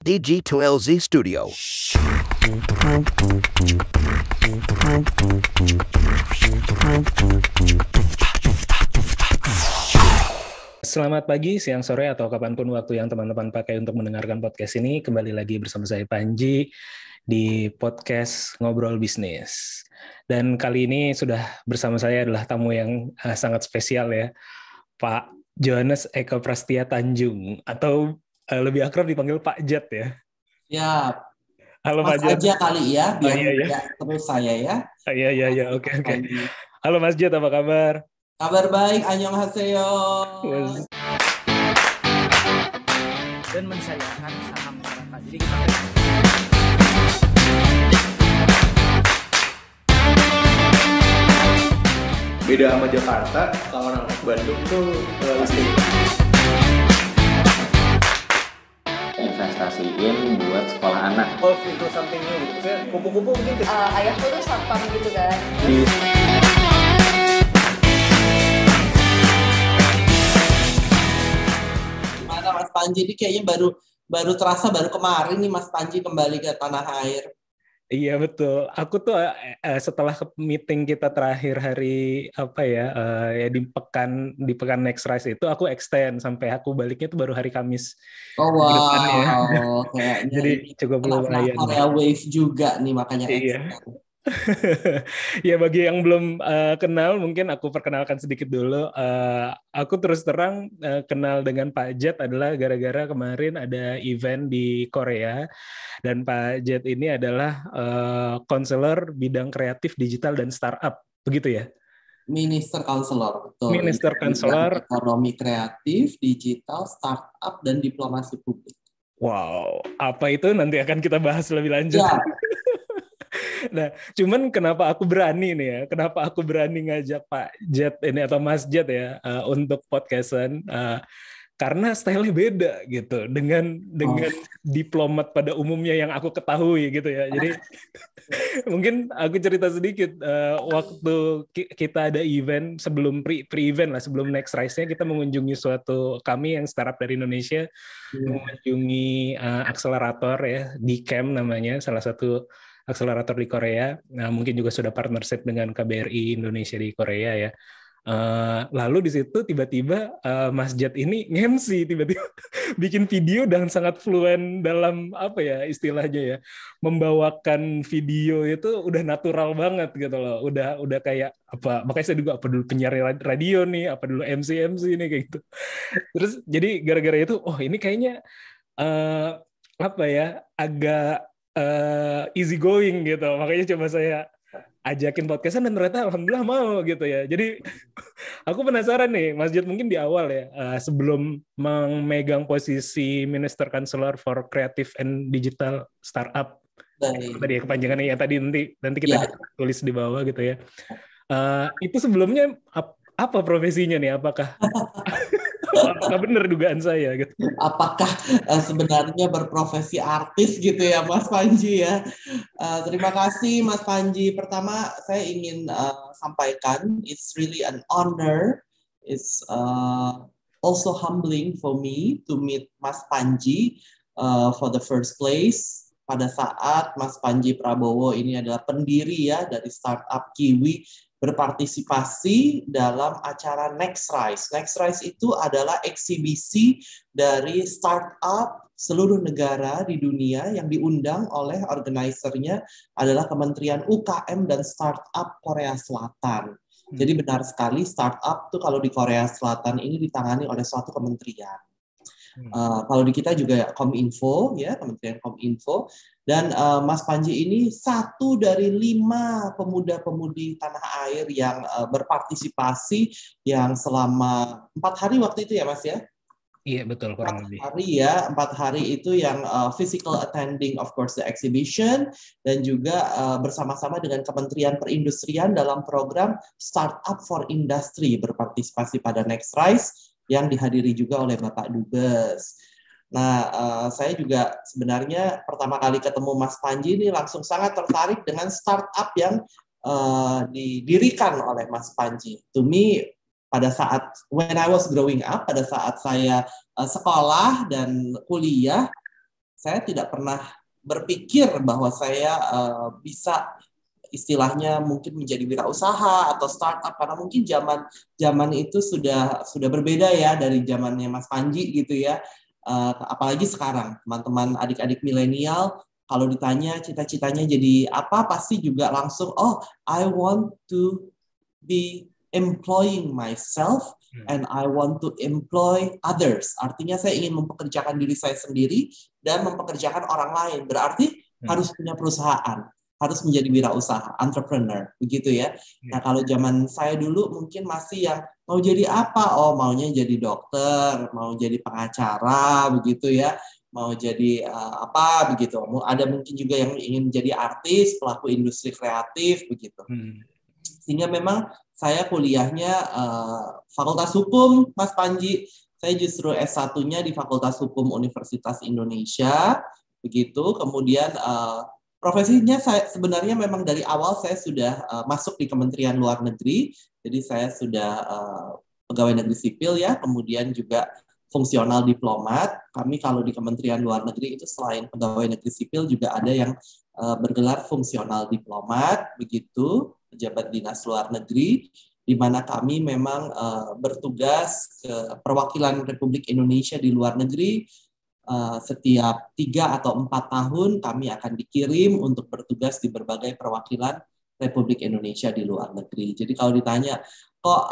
DG2LZ Studio. Selamat pagi, siang, sore, atau kapanpun waktu yang teman-teman pakai untuk mendengarkan podcast ini. Kembali lagi bersama saya Panji di podcast Ngobrol Bisnis. Dan kali ini sudah bersama saya adalah tamu yang sangat spesial ya, Pak Johannes Eka Prastia Tanjung, atau lebih akrab dipanggil Pak Jat ya. Ya, Halo Mas Pak Jat. aja kali ya, biar iya. tidak terus saya ya. Iya, oke. Halo Mas Jat, apa kabar? Kabar baik, annyeonghaseyo. Dan mensayangkan saham masyarakat. Jadi kita beda sama Jakarta, kalau orang Bandung tuh listing. Investasiin buat sekolah anak. Golf itu something new gitu. Saya kupu-kupu mungkin ayahku tuh satpam gitu kan. Gimana Mas Panji ini kayaknya baru terasa baru kemarin nih Mas Panji kembali ke tanah air. Iya betul. Aku tuh setelah meeting kita terakhir hari ya di pekan Next Rise itu aku extend sampai aku baliknya tuh baru hari Kamis. Oh wow, kayaknya jadi cukup lumayan. Area wave juga nih makanya iya. extend. Ya bagi yang belum kenal mungkin aku perkenalkan sedikit dulu. Aku terus terang kenal dengan Pak Jat adalah gara-gara kemarin ada event di Korea dan Pak Jat ini adalah konselor bidang kreatif digital dan startup, begitu ya? Minister Counselor, betul. Minister Counselor Ekonomi kreatif, digital, startup dan diplomasi publik. Wow, apa itu nanti akan kita bahas lebih lanjut. Ya. Nah, cuman kenapa aku berani nih ya? Kenapa aku berani ngajak Pak Jat ini atau Mas Jat ya untuk podcastan? Karena style-nya beda gitu dengan diplomat pada umumnya yang aku ketahui gitu ya. Jadi mungkin aku cerita sedikit waktu kita ada event sebelum pre-event lah, sebelum Next Rise-nya kita mengunjungi kami yang startup dari Indonesia mengunjungi akselerator ya di Camp namanya, salah satu akselerator di Korea. Nah, mungkin juga sudah partnership dengan KBRI Indonesia di Korea ya. Lalu di situ tiba-tiba Mas Jat ini nge-MC, tiba-tiba bikin video dan sangat fluen dalam istilahnya ya, membawakan video itu udah natural banget gitu loh, udah kayak apa, makanya saya juga apa dulu penyiar radio nih, apa dulu MC nih kayak gitu. Terus jadi gara-gara itu ini kayaknya agak easy going gitu, makanya coba saya ajakin podcastan dan ternyata alhamdulillah mau gitu ya. Jadi aku penasaran nih Mas Jat, mungkin di awal ya sebelum memegang posisi Minister Counselor for Creative and Digital Startup, tadi kepanjangannya ya, tadi nanti kita tulis di bawah gitu ya. Itu sebelumnya apa profesinya nih? Apakah benar dugaan saya gitu? Apakah sebenarnya berprofesi artis gitu ya Mas Panji ya? Terima kasih Mas Panji. Pertama saya ingin sampaikan it's really an honor. It's also humbling for me to meet Mas Panji for the first place. Pada saat Mas Panji Prabowo ini adalah pendiri ya dari startup Kiwi, berpartisipasi dalam acara Next Rise. Next Rise itu adalah eksibisi dari startup seluruh negara di dunia yang diundang oleh organisernya adalah Kementerian UKM dan Startup Korea Selatan. Jadi benar sekali startup tuh kalau di Korea Selatan ini ditangani oleh suatu kementerian. Kalau di kita juga Kominfo ya, Kementerian Kominfo. Dan Mas Panji ini satu dari 5 pemuda-pemudi tanah air yang berpartisipasi yang selama 4 hari waktu itu ya Mas ya? Iya betul, kurang lebih. 4 hari itu yang physical attending of course the exhibition dan juga bersama-sama dengan Kementerian Perindustrian dalam program Startup for Industry berpartisipasi pada Next Rise yang dihadiri juga oleh Bapak Dubes. Nah, saya juga sebenarnya pertama kali ketemu Mas Panji ini langsung sangat tertarik dengan startup yang didirikan oleh Mas Panji. To me, pada saat when I was growing up, pada saat saya sekolah dan kuliah, saya tidak pernah berpikir bahwa saya bisa istilahnya mungkin menjadi wirausaha atau startup, karena mungkin zaman itu sudah berbeda ya dari zamannya Mas Panji gitu ya. Apalagi sekarang teman-teman adik-adik milenial kalau ditanya cita-citanya jadi apa, pasti juga langsung I want to be employing myself and I want to employ others. Artinya saya ingin mempekerjakan diri saya sendiri dan mempekerjakan orang lain. Berarti harus punya perusahaan, harus menjadi wirausaha, entrepreneur, begitu ya. Nah, kalau zaman saya dulu mungkin masih yang mau jadi apa? Maunya jadi dokter, mau jadi pengacara, begitu ya. Mau jadi apa begitu. Ada mungkin juga yang ingin menjadi artis, pelaku industri kreatif, begitu. Sehingga memang saya kuliahnya Fakultas Hukum, Mas Panji. Saya justru S1-nya di Fakultas Hukum Universitas Indonesia, begitu. Kemudian profesinya saya sebenarnya memang dari awal saya sudah masuk di Kementerian Luar Negeri. Jadi saya sudah pegawai negeri sipil ya, kemudian juga fungsional diplomat. Kami kalau di Kementerian Luar Negeri itu selain pegawai negeri sipil juga ada yang bergelar fungsional diplomat, begitu, pejabat dinas luar negeri, di mana kami memang bertugas ke perwakilan Republik Indonesia di luar negeri. Setiap 3 atau 4 tahun kami akan dikirim untuk bertugas di berbagai perwakilan Republik Indonesia di luar negeri. Jadi kalau ditanya, kok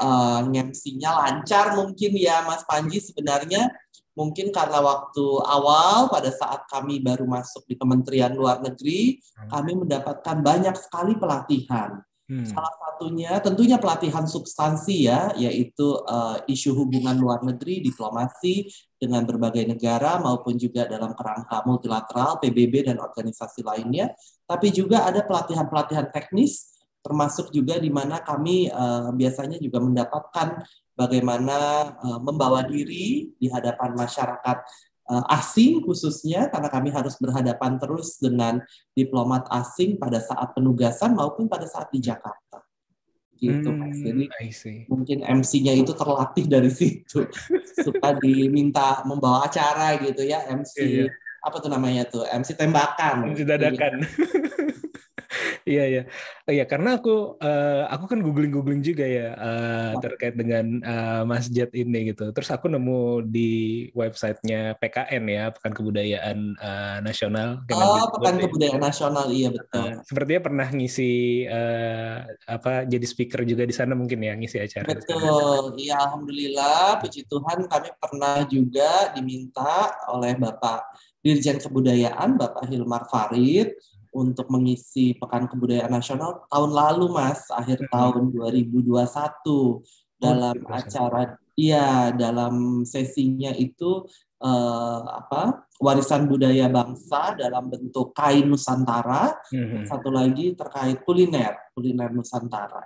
MC-nya lancar mungkin ya Mas Panji, sebenarnya mungkin karena waktu awal pada saat kami baru masuk di Kementerian Luar Negeri, kami mendapatkan banyak sekali pelatihan. Salah satunya tentunya pelatihan substansi ya, yaitu isu hubungan luar negeri, diplomasi dengan berbagai negara maupun juga dalam kerangka multilateral, PBB dan organisasi lainnya. Tapi juga ada pelatihan-pelatihan teknis, termasuk juga di mana kami biasanya juga mendapatkan bagaimana membawa diri di hadapan masyarakat asing khususnya, karena kami harus berhadapan terus dengan diplomat asing pada saat penugasan maupun pada saat di Jakarta. Gitu, Mas. Jadi mungkin MC-nya itu terlatih dari situ. Suka diminta membawa acara gitu ya, MC apa tuh namanya tuh? MC tembakan. MC dadakan. Iya, karena aku kan googling juga ya terkait dengan Mas Jet ini gitu. Terus aku nemu di websitenya PKN ya, Pekan Kebudayaan Nasional. Pekan Kebudayaan Nasional, iya betul. Sepertinya pernah ngisi jadi speaker juga di sana mungkin ya, ngisi acara. Betul, iya alhamdulillah, puji Tuhan kami pernah juga diminta oleh Bapak Dirjen Kebudayaan, Bapak Hilmar Farid, untuk mengisi Pekan Kebudayaan Nasional tahun lalu, Mas, akhir tahun 2021 dalam acara dalam sesinya itu warisan budaya bangsa dalam bentuk kain Nusantara, satu lagi terkait kuliner Nusantara.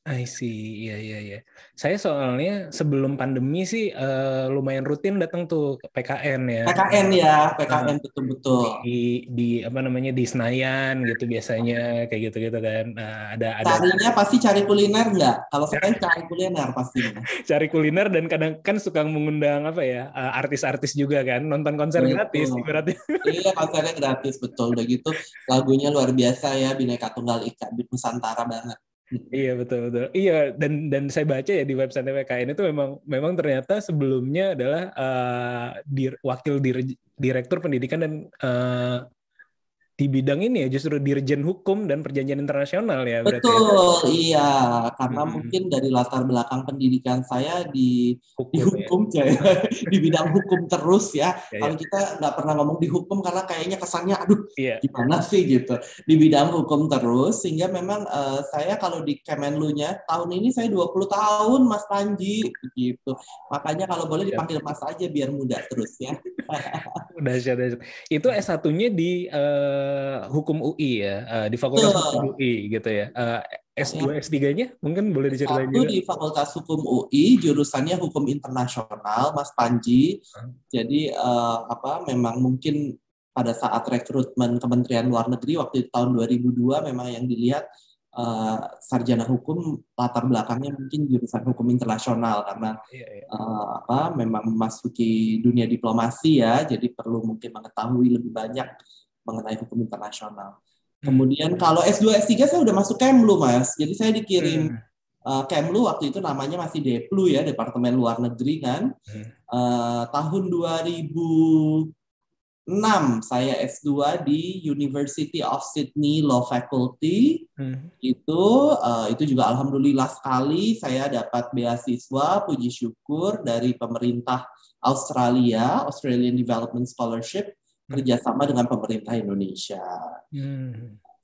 I see, iya. Saya soalnya sebelum pandemi sih lumayan rutin datang tuh ke PKN ya. PKN betul-betul. Di apa namanya di Senayan gitu biasanya kayak gitu kan. Ada. Carinya pasti cari kuliner nggak? Kalau saya cari kuliner pastinya. Cari kuliner dan kadang kan suka mengundang artis-artis juga kan, nonton konser gratis ibaratnya. Iya, konsernya gratis betul. Udah gitu lagunya luar biasa ya, Bhinneka Tunggal Ika, Nusantara banget. Iya betul. Iya dan saya baca ya di website PKN itu memang ternyata sebelumnya adalah wakil direktur pendidikan dan di bidang ini ya justru Dirjen Hukum dan Perjanjian Internasional ya berarti. Betul, iya. Karena mungkin dari latar belakang pendidikan saya di hukum ya. Di bidang hukum terus ya. Kalau kita nggak pernah ngomong di hukum karena kayaknya kesannya gimana sih gitu. Di bidang hukum terus, sehingga memang saya kalau di Kemenlu-nya tahun ini saya 20 tahun Mas Panji gitu. Makanya kalau boleh dipanggil Mas aja biar muda terus ya. Dahsyat. Itu S1-nya di Hukum UI ya, di Fakultas Hukum UI gitu ya. S2, S3-nya mungkin boleh diceritain juga. Di Fakultas Hukum UI, jurusannya Hukum Internasional, Mas Panji. Jadi memang mungkin pada saat rekrutmen Kementerian Luar Negeri waktu tahun 2002 memang yang dilihat sarjana hukum, latar belakangnya mungkin jurusan hukum internasional karena memang memasuki dunia diplomasi ya, jadi perlu mungkin mengetahui lebih banyak mengenai hukum internasional. Kemudian kalau S2, S3 saya udah masuk Kemlu, Mas. Jadi saya dikirim Kemlu waktu itu namanya masih Deplu ya, Departemen Luar Negeri kan. Tahun 2006 saya S2 di University of Sydney Law Faculty. Itu juga alhamdulillah sekali saya dapat beasiswa, puji syukur dari pemerintah Australia, Australian Development Scholarship, kerjasama dengan pemerintah Indonesia.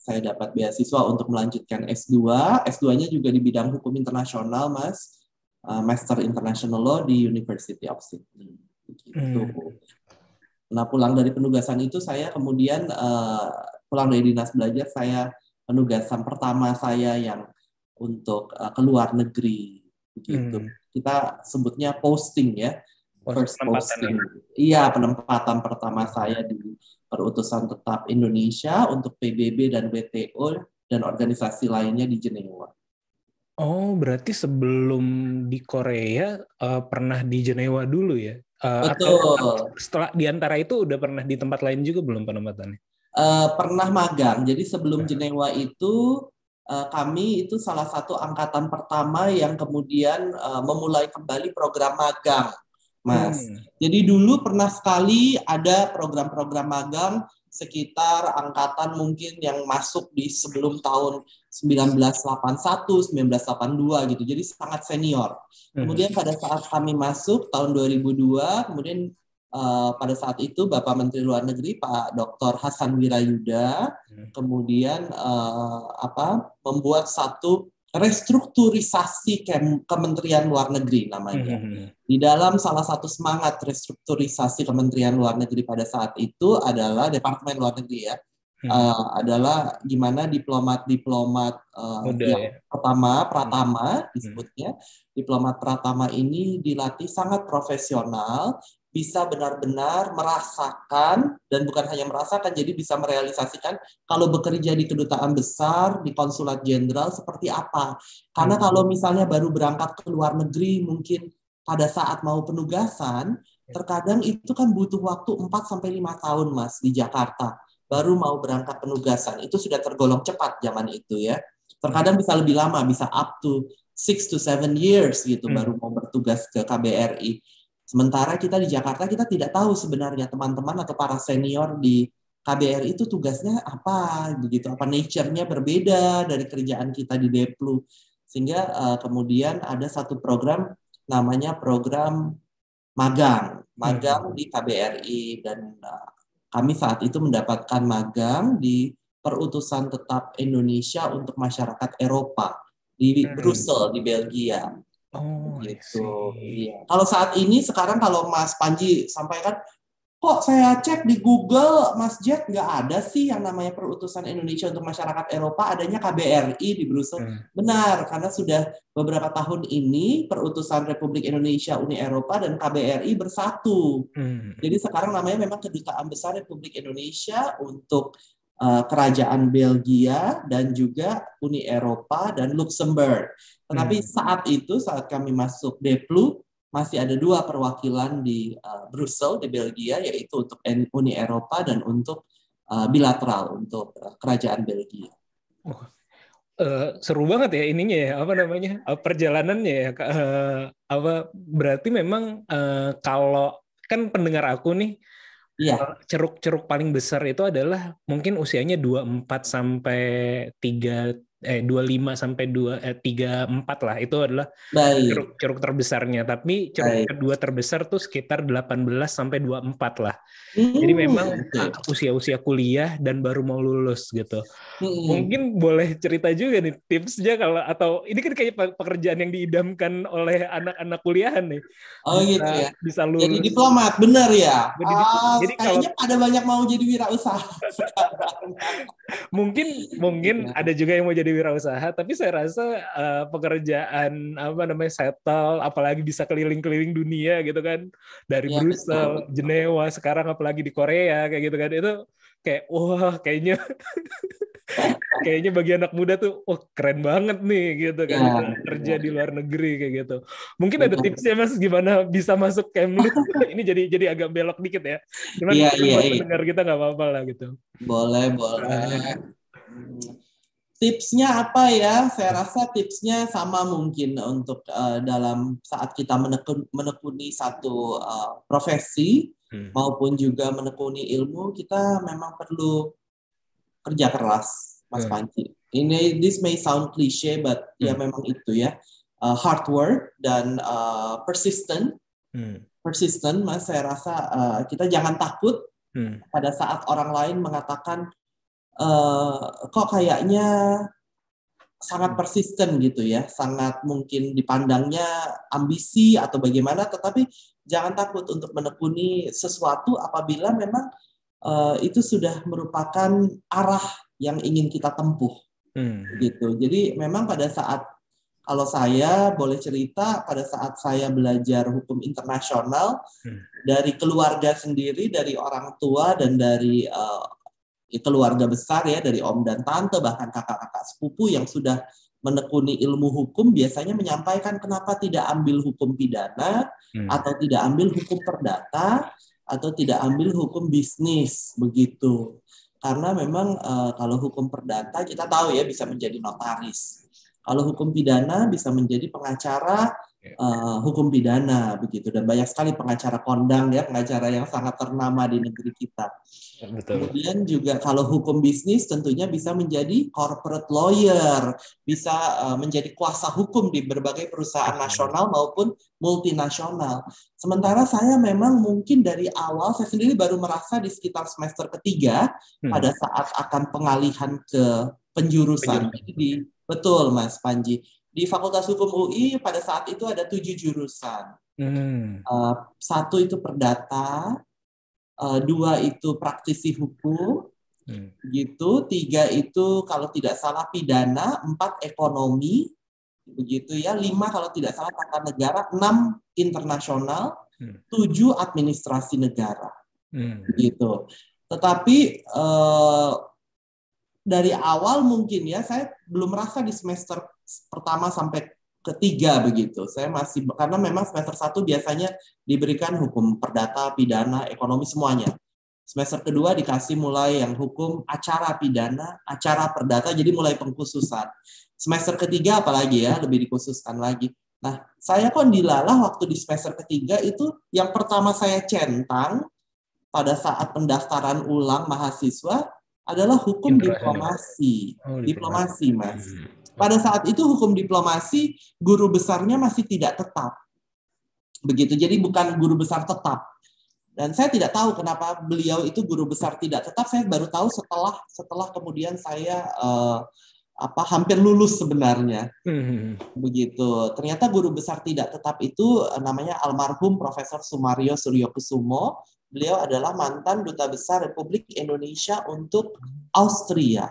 Saya dapat beasiswa untuk melanjutkan S2. S2-nya juga di bidang hukum internasional, Mas. Master International Law di University of Sydney. Gitu. Nah, pulang dari penugasan itu saya kemudian pulang dari dinas belajar, saya penugasan pertama saya yang untuk ke luar negeri. Gitu. Kita sebutnya posting ya. First posting. Iya, penempatan pertama saya di Perutusan Tetap Indonesia untuk PBB dan WTO dan organisasi lainnya di Jenewa. Oh, berarti sebelum di Korea pernah di Jenewa dulu ya? Betul. Atau setelah di antara itu udah pernah di tempat lain juga belum penempatannya? Pernah magang. Jadi sebelum Jenewa itu kami itu salah satu angkatan pertama yang kemudian memulai kembali program magang, Mas. Jadi dulu pernah sekali ada program-program magang sekitar angkatan mungkin yang masuk di sebelum tahun 1981, 1982 gitu. Jadi sangat senior. Kemudian pada saat kami masuk tahun 2002, kemudian pada saat itu Bapak Menteri Luar Negeri Pak Dr. Hasan Wirayuda kemudian membuat satu restrukturisasi Kementerian Luar Negeri namanya. Di dalam salah satu semangat restrukturisasi Kementerian Luar Negeri pada saat itu adalah Departemen Luar Negeri ya, adalah gimana diplomat yang Pratama disebutnya, diplomat Pratama ini dilatih sangat profesional, bisa benar-benar merasakan, dan bukan hanya merasakan, jadi bisa merealisasikan kalau bekerja di kedutaan besar, di konsulat jenderal seperti apa. Karena kalau misalnya baru berangkat ke luar negeri, mungkin pada saat mau penugasan, terkadang itu kan butuh waktu 4-5 tahun, Mas, di Jakarta. Baru mau berangkat penugasan, itu sudah tergolong cepat zaman itu ya. Terkadang bisa lebih lama, bisa up to 6-7 years gitu, baru mau bertugas ke KBRI. Sementara kita di Jakarta, kita tidak tahu sebenarnya teman-teman atau para senior di KBRI itu tugasnya apa, begitu, apa nature-nya berbeda dari kerjaan kita di Deplu. Sehingga kemudian ada satu program namanya program magang di KBRI, dan kami saat itu mendapatkan magang di Perutusan Tetap Indonesia untuk Masyarakat Eropa di Brussel, di Belgia. Oh, gitu. Iya. Kalau saat ini sekarang kalau Mas Panji sampaikan, kok saya cek di Google, Mas Jet, nggak ada sih yang namanya Perutusan Indonesia untuk Masyarakat Eropa, adanya KBRI di Brussel. Benar, karena sudah beberapa tahun ini Perutusan Republik Indonesia Uni Eropa dan KBRI bersatu. Jadi sekarang namanya memang Kedutaan Besar Republik Indonesia untuk Kerajaan Belgia dan juga Uni Eropa dan Luxembourg. Tetapi saat kami masuk Deplu, masih ada 2 perwakilan di Brussel, di Belgia, yaitu untuk Uni Eropa dan untuk bilateral, untuk Kerajaan Belgia. Seru banget ya ininya ya, perjalanannya ya. Berarti memang kalau kan pendengar aku nih, ceruk-ceruk paling besar itu adalah mungkin usianya 24 sampai 25 sampai 34 lah, itu adalah ceruk terbesarnya. Tapi ceruk kedua terbesar tuh sekitar 18 sampai 24 lah. Jadi memang usia-usia kuliah dan baru mau lulus gitu. Mungkin boleh cerita juga nih tipsnya atau ini kan kayak pekerjaan yang diidamkan oleh anak-anak kuliahan nih. Oh gitu ya. Bisa lulus. Jadi diplomat, bener ya. Jadi kayaknya pada banyak mau jadi wirausaha. mungkin ada juga yang mau jadi wirausaha, tapi saya rasa pekerjaan settle, apalagi bisa keliling-keliling dunia gitu kan, dari Brussel, Jenewa, sekarang apalagi di Korea kayak gitu kan, itu kayak wah kayaknya bagi anak muda tuh keren banget nih gitu kan, Ya, bisa kerja ya. di luar negeri kayak gitu. Mungkin ada tipsnya Mas gimana bisa masuk Kemlit? Ini jadi agak belok dikit ya. Cuman Iya, mungkin iya, buat iya. pendengar kita nggak apa-apa lah gitu. Boleh. Tipsnya apa ya? Saya rasa tipsnya sama mungkin untuk dalam saat kita menekuni satu profesi maupun juga menekuni ilmu, kita memang perlu kerja keras, Mas Panji. This may sound cliche, but ya memang itu ya. Hard work dan persistent, Mas. Saya rasa kita jangan takut pada saat orang lain mengatakan kok kayaknya sangat persisten gitu ya, sangat mungkin dipandangnya ambisi atau bagaimana, tetapi jangan takut untuk menekuni sesuatu apabila memang itu sudah merupakan arah yang ingin kita tempuh gitu. Jadi memang pada saat, kalau saya boleh cerita, pada saat saya belajar hukum internasional, dari keluarga sendiri, dari orang tua dan dari keluarga besar ya, dari om dan tante, bahkan kakak-kakak sepupu yang sudah menekuni ilmu hukum, biasanya menyampaikan kenapa tidak ambil hukum pidana, atau tidak ambil hukum perdata, atau tidak ambil hukum bisnis, begitu. Karena memang kalau hukum perdata kita tahu ya bisa menjadi notaris. Kalau hukum pidana bisa menjadi pengacara hukum pidana, begitu. Dan banyak sekali pengacara kondang ya, pengacara yang sangat ternama di negeri kita. Betul. Kemudian juga kalau hukum bisnis tentunya bisa menjadi corporate lawyer, bisa menjadi kuasa hukum di berbagai perusahaan nasional maupun multinasional. Sementara saya memang mungkin dari awal, saya sendiri baru merasa di sekitar semester ketiga pada saat akan pengalihan ke penjurusan. Jadi betul Mas Panji. Di Fakultas Hukum UI pada saat itu ada 7 jurusan. 1 itu perdata, 2 itu praktisi hukum, gitu. 3 itu kalau tidak salah pidana, 4 ekonomi, begitu ya. 5 kalau tidak salah tata negara, 6 internasional, 7 administrasi negara, gitu. Tetapi dari awal mungkin ya, saya belum merasa di semester pertama sampai ketiga begitu. Saya masih, karena memang semester 1 biasanya diberikan hukum perdata, pidana, ekonomi semuanya. Semester kedua dikasih mulai yang hukum acara pidana, acara perdata, jadi mulai pengkhususan. Semester ketiga apalagi ya, lebih dikhususkan lagi. Nah, saya kok dilalah waktu di semester ketiga itu yang pertama saya centang pada saat pendaftaran ulang mahasiswa adalah hukum diplomasi. Diplomasi, Mas. Pada saat itu hukum diplomasi guru besarnya masih tidak tetap. Begitu. Jadi bukan guru besar tetap. Dan saya tidak tahu kenapa beliau itu guru besar tidak tetap. Saya baru tahu setelah kemudian saya hampir lulus sebenarnya. Begitu. Ternyata guru besar tidak tetap itu namanya almarhum Profesor Sumario Suryokusumo. Beliau adalah mantan Duta Besar Republik Indonesia untuk Austria.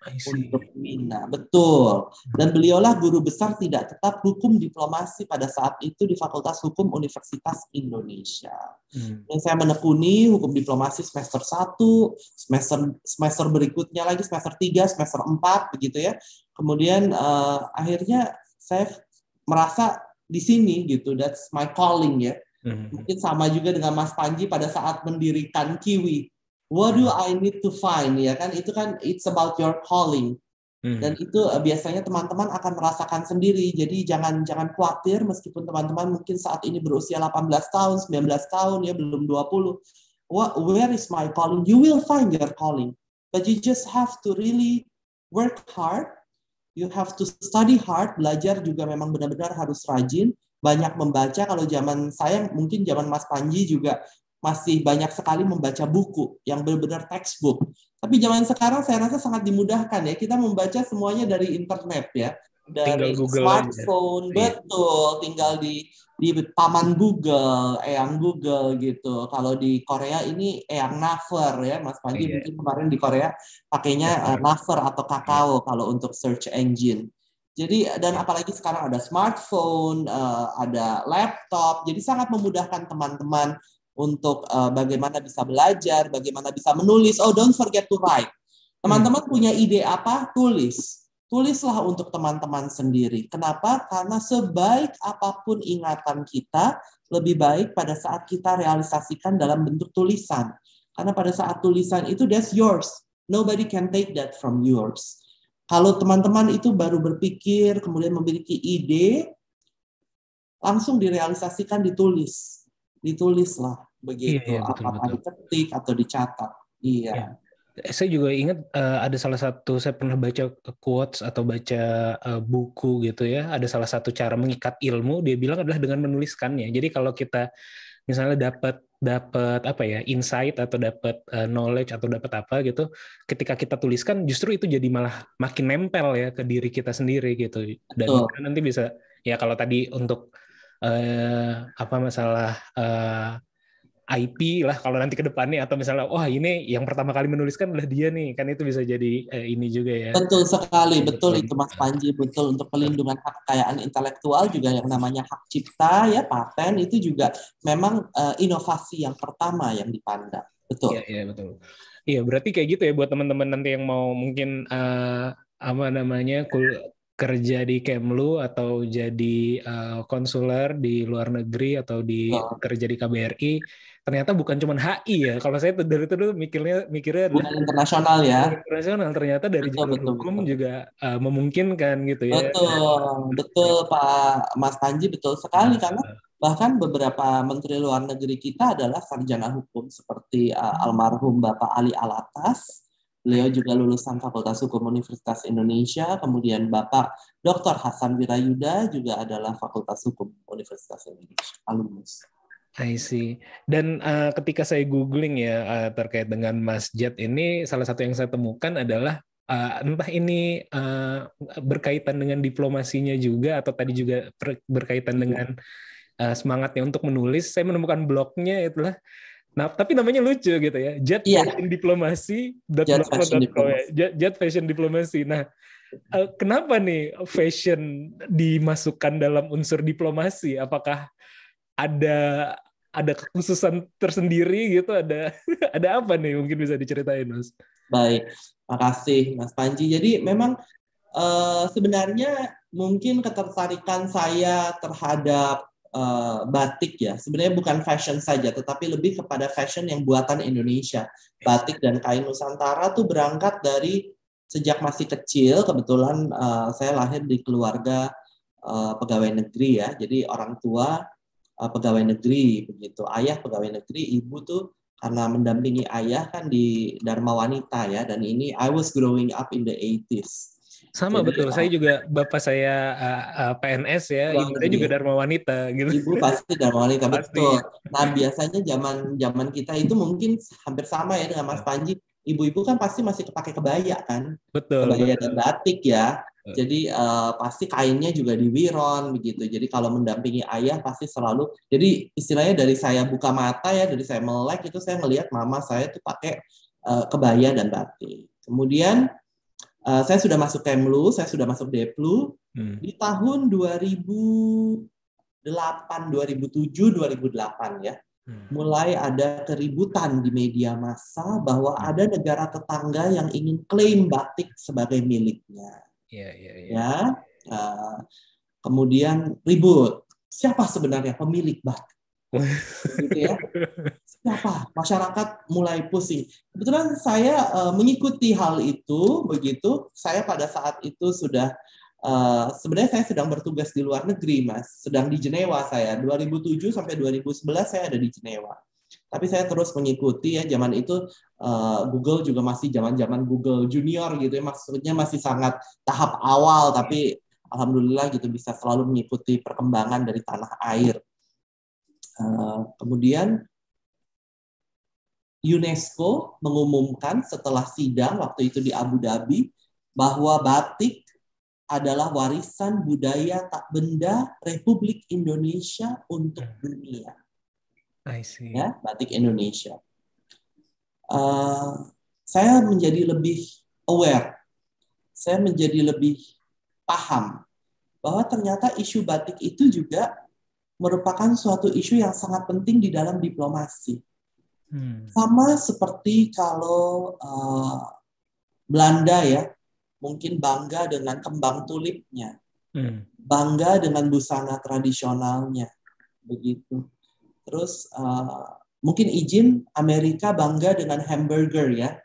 Untuk Wina, betul. Dan beliaulah guru besar tidak tetap hukum diplomasi pada saat itu di Fakultas Hukum Universitas Indonesia. Yang saya menekuni hukum diplomasi semester 1, semester berikutnya lagi semester 3, semester 4 begitu ya. Kemudian akhirnya saya merasa di sini gitu, that's my calling ya. Mungkin sama juga dengan Mas Panji pada saat mendirikan Kiwi. What do I need to find? Ya kan, itu kan it's about your calling. Dan itu biasanya teman-teman akan merasakan sendiri. Jadi jangan khawatir meskipun teman-teman mungkin saat ini berusia 18 tahun, 19 tahun ya, belum 20. Where is my calling? You will find your calling. But you just have to really work hard. You have to study hard. Belajar juga memang benar-benar harus rajin. Banyak membaca. Kalau zaman saya, mungkin zaman Mas Panji juga masih banyak sekali membaca buku yang benar-benar textbook. Tapi zaman sekarang saya rasa sangat dimudahkan ya. Kita membaca semuanya dari internet ya. Dari smartphone, betul. Tinggal di paman Google, eyang Google gitu. Kalau di Korea ini eyang Naver ya. Mas Panji mungkin kemarin di Korea pakainya Naver atau Kakao kalau untuk search engine. Jadi, dan apalagi sekarang ada smartphone, ada laptop. Jadi sangat memudahkan teman-teman untuk bagaimana bisa belajar, bagaimana bisa menulis. Oh, don't forget to write. Teman-teman punya ide apa? Tulislah untuk teman-teman sendiri. Kenapa? Karena sebaik apapun ingatan kita, lebih baik pada saat kita realisasikan dalam bentuk tulisan. Karena pada saat tulisan itu, that's yours. Nobody can take that from yours. Kalau teman-teman itu baru berpikir, kemudian memiliki ide, langsung direalisasikan, ditulislah begitu. Iya, betul, Apakah betul. diketik atau dicatat. Iya. Saya juga ingat ada salah satu, saya pernah baca quotes atau baca buku gitu ya, ada salah satu cara mengikat ilmu, dia bilang adalah dengan menuliskannya. Jadi kalau kita misalnya dapat apa ya, insight atau dapat knowledge atau dapat apa gitu, ketika kita tuliskan justru itu jadi malah makin nempel ya ke diri kita sendiri gitu. Dan Betul. nanti bisa ya, kalau tadi untuk apa masalah IP lah kalau nanti ke depannya, atau misalnya wah ini yang pertama kali menuliskan adalah dia nih, kan itu bisa jadi ini juga ya. Betul sekali, betul itu Mas Panji, betul. Untuk pelindungan hak kekayaan intelektual juga yang namanya hak cipta ya, paten itu juga memang inovasi yang pertama yang dipandang. Betul. Iya, betul. Iya, berarti kayak gitu ya buat teman-teman nanti yang mau mungkin apa namanya kerja di Kemlu atau jadi konsuler di luar negeri atau kerja di KBRI, ternyata bukan cuma HI ya. Kalau saya dari itu dulu mikirnya bukan internasional ya. Internasional, ternyata dari jalur hukum juga memungkinkan gitu ya. Betul Pak Mas Panji, betul sekali, karena bahkan beberapa menteri luar negeri kita adalah sarjana hukum seperti almarhum Bapak Ali Alatas. Beliau juga lulusan Fakultas Hukum Universitas Indonesia, kemudian Bapak Dr. Hasan Wirayuda juga adalah Fakultas Hukum Universitas Indonesia, alumnus. I see. Dan ketika saya googling ya terkait dengan Mas Jet ini, salah satu yang saya temukan adalah entah ini berkaitan dengan diplomasinya juga atau tadi juga berkaitan dengan semangatnya untuk menulis. Saya menemukan blognya itulah. Nah, tapi namanya lucu gitu ya. Jet Fashion Diplomasi. Jet Fashion Diplomasi. Nah, kenapa nih fashion dimasukkan dalam unsur diplomasi? Apakah ada kekhususan tersendiri gitu? Ada apa nih? Mungkin bisa diceritain, Mas. Baik, makasih Mas Panji. Jadi memang sebenarnya mungkin ketertarikan saya terhadap batik ya, sebenarnya bukan fashion saja, tetapi lebih kepada fashion yang buatan Indonesia. Batik dan kain Nusantara tuh berangkat dari sejak masih kecil. Kebetulan saya lahir di keluarga pegawai negeri ya, jadi orang tua pegawai negeri begitu. Ayah pegawai negeri, ibu tuh karena mendampingi ayah kan di Dharma Wanita ya, dan ini I was growing up in the 80s. Sama. Jadi, betul, saya juga bapak saya PNS ya, ibu saya juga Dharma Wanita gitu. Ibu pasti Dharma Wanita, betul. Nah, biasanya zaman kita itu mungkin hampir sama ya dengan Mas Panji. Ibu-ibu kan pasti masih pakai kebaya kan? Betul. Kebaya dan batik ya. Jadi pasti kainnya juga diwiron begitu. Jadi kalau mendampingi ayah pasti selalu. Jadi istilahnya dari saya buka mata ya, dari saya melek itu saya melihat mama saya tuh pakai kebaya dan batik. Kemudian saya sudah masuk Kemlu, saya sudah masuk Deplu di tahun 2008, 2007, 2008 ya. Mulai ada keributan di media massa bahwa ada negara tetangga yang ingin klaim batik sebagai miliknya. Ya. Kemudian ribut. Siapa sebenarnya pemilik batik? Gitu ya. Siapa? Masyarakat mulai pusing. Kebetulan saya mengikuti hal itu begitu. Saya pada saat itu sudah sebenarnya saya sedang bertugas di luar negeri, Mas. Sedang di Jenewa saya. 2007 sampai 2011 saya ada di Jenewa. Tapi saya terus mengikuti ya, zaman itu Google juga masih zaman-zaman Google Junior gitu ya. Maksudnya masih sangat tahap awal, tapi alhamdulillah gitu bisa selalu mengikuti perkembangan dari tanah air. Kemudian UNESCO mengumumkan setelah sidang waktu itu di Abu Dhabi bahwa batik adalah warisan budaya tak benda Republik Indonesia untuk dunia. I see. Ya, batik Indonesia. Saya menjadi lebih aware, saya menjadi lebih paham bahwa ternyata isu batik itu juga merupakan suatu isu yang sangat penting di dalam diplomasi. Sama seperti kalau Belanda ya, mungkin bangga dengan kembang tulipnya, bangga dengan busana tradisionalnya, begitu. Terus mungkin izin Amerika bangga dengan hamburger ya.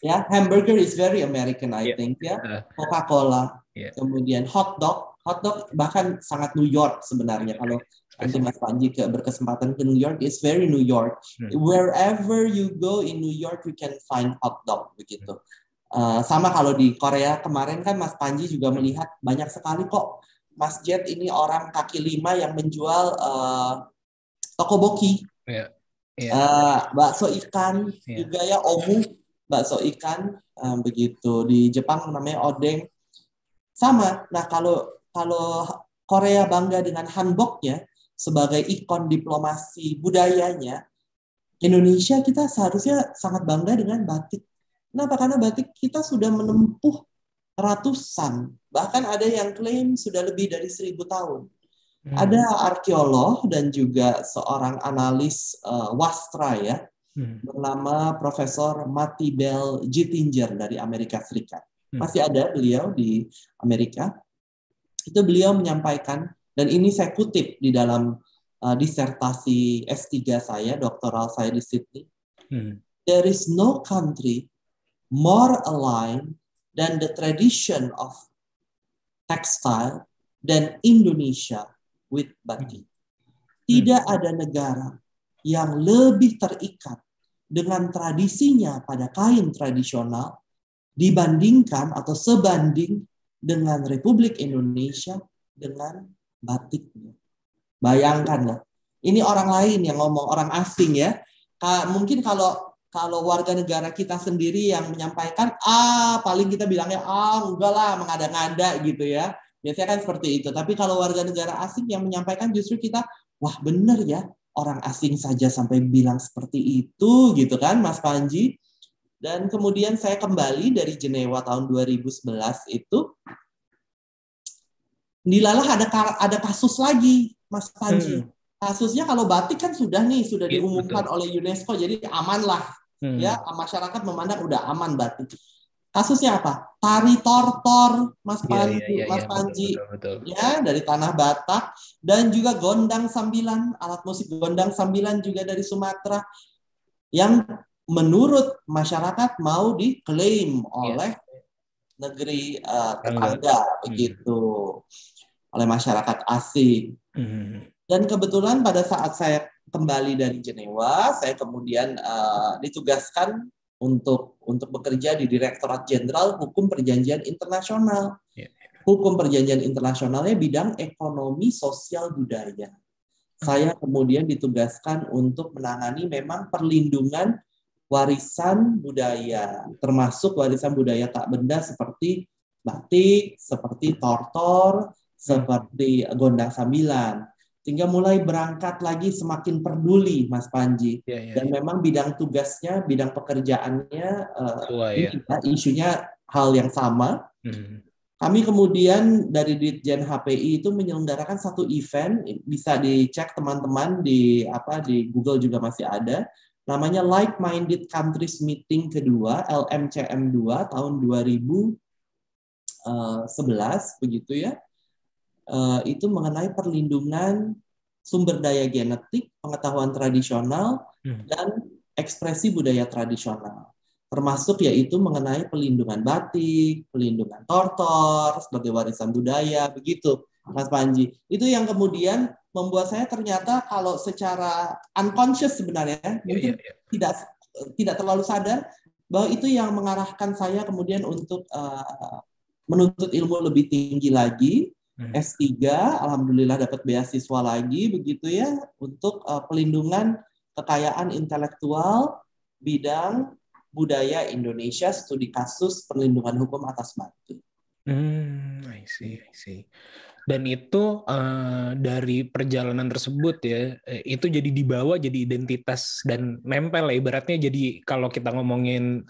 Ya, hamburger is very American I think ya. Coca-Cola, kemudian hot dog bahkan sangat New York sebenarnya. Kalau nanti Mas Panji berkesempatan ke New York, it's very New York. Wherever you go in New York, you can find hot dog begitu. Sama kalau di Korea kemarin kan Mas Panji juga melihat banyak sekali kok Mas Jet ini orang kaki lima yang menjual tteokbokki, bakso ikan juga ya, omu, bakso ikan begitu. Di Jepang namanya odeng. Sama. Nah kalau Korea bangga dengan hanboknya sebagai ikon diplomasi budayanya, Indonesia kita seharusnya sangat bangga dengan batik. Kenapa? Karena batik kita sudah menempuh ratusan, bahkan ada yang klaim sudah lebih dari 1000 tahun. Ada arkeolog dan juga seorang analis wastra ya, bernama Profesor Matty Bell Gittinger dari Amerika Serikat. Masih ada beliau di Amerika. Itu beliau menyampaikan, dan ini saya kutip di dalam disertasi S3 saya, doktoral saya di Sydney. There is no country more aligned than the tradition of textile than Indonesia with batik. Tidak ada negara yang lebih terikat dengan tradisinya pada kain tradisional dibandingkan atau sebanding dengan Republik Indonesia dengan batiknya. Bayangkanlah, ini orang lain yang ngomong, orang asing ya. Mungkin kalau warga negara kita sendiri yang menyampaikan, paling kita bilangnya, enggak lah, mengada-ngada gitu ya. Biasanya kan seperti itu. Tapi kalau warga negara asing yang menyampaikan, justru kita, wah benar ya, orang asing saja sampai bilang seperti itu gitu kan Mas Panji. Dan kemudian saya kembali dari Jenewa tahun 2011 itu, dilalah ada kasus lagi Mas Panji. Kasusnya kalau batik kan sudah diumumkan oleh UNESCO, jadi aman lah. Ya, masyarakat memandang udah aman batik. Kasusnya apa? Tari tortor, Mas Panji, betul. Ya, dari tanah Batak, dan juga gondang sambilan, alat musik gondang sambilan juga dari Sumatera, yang menurut masyarakat mau diklaim oleh negeri tetangga, begitu, oleh masyarakat asing. Dan kebetulan pada saat saya kembali dari Jenewa, saya kemudian ditugaskan untuk bekerja di Direktorat Jenderal Hukum Perjanjian Internasional. Hukum Perjanjian Internasionalnya bidang ekonomi sosial budaya. Saya kemudian ditugaskan untuk menangani memang perlindungan warisan budaya, termasuk warisan budaya tak benda seperti batik, seperti tortor, seperti gondang sambilan. Sehingga mulai berangkat lagi semakin peduli Mas Panji. Dan memang bidang tugasnya, bidang pekerjaannya, isunya hal yang sama. Kami kemudian dari Ditjen HPI itu menyelenggarakan satu event, bisa dicek teman-teman di Google juga masih ada, namanya Like Minded Countries Meeting kedua, LMCM 2 tahun 2011 begitu ya. Itu mengenai perlindungan sumber daya genetik, pengetahuan tradisional, dan ekspresi budaya tradisional. Termasuk yaitu mengenai pelindungan batik, pelindungan tortor sebagai warisan budaya, begitu Mas Panji. Itu yang kemudian membuat saya ternyata kalau secara unconscious sebenarnya, mungkin tidak terlalu sadar, bahwa itu yang mengarahkan saya kemudian untuk menuntut ilmu lebih tinggi lagi, S3, alhamdulillah dapat beasiswa lagi begitu ya, untuk pelindungan kekayaan intelektual bidang budaya Indonesia, studi kasus perlindungan hukum atas batik. I see. Dan itu dari perjalanan tersebut ya, itu jadi dibawa jadi identitas dan nempel lah ibaratnya. Jadi kalau kita ngomongin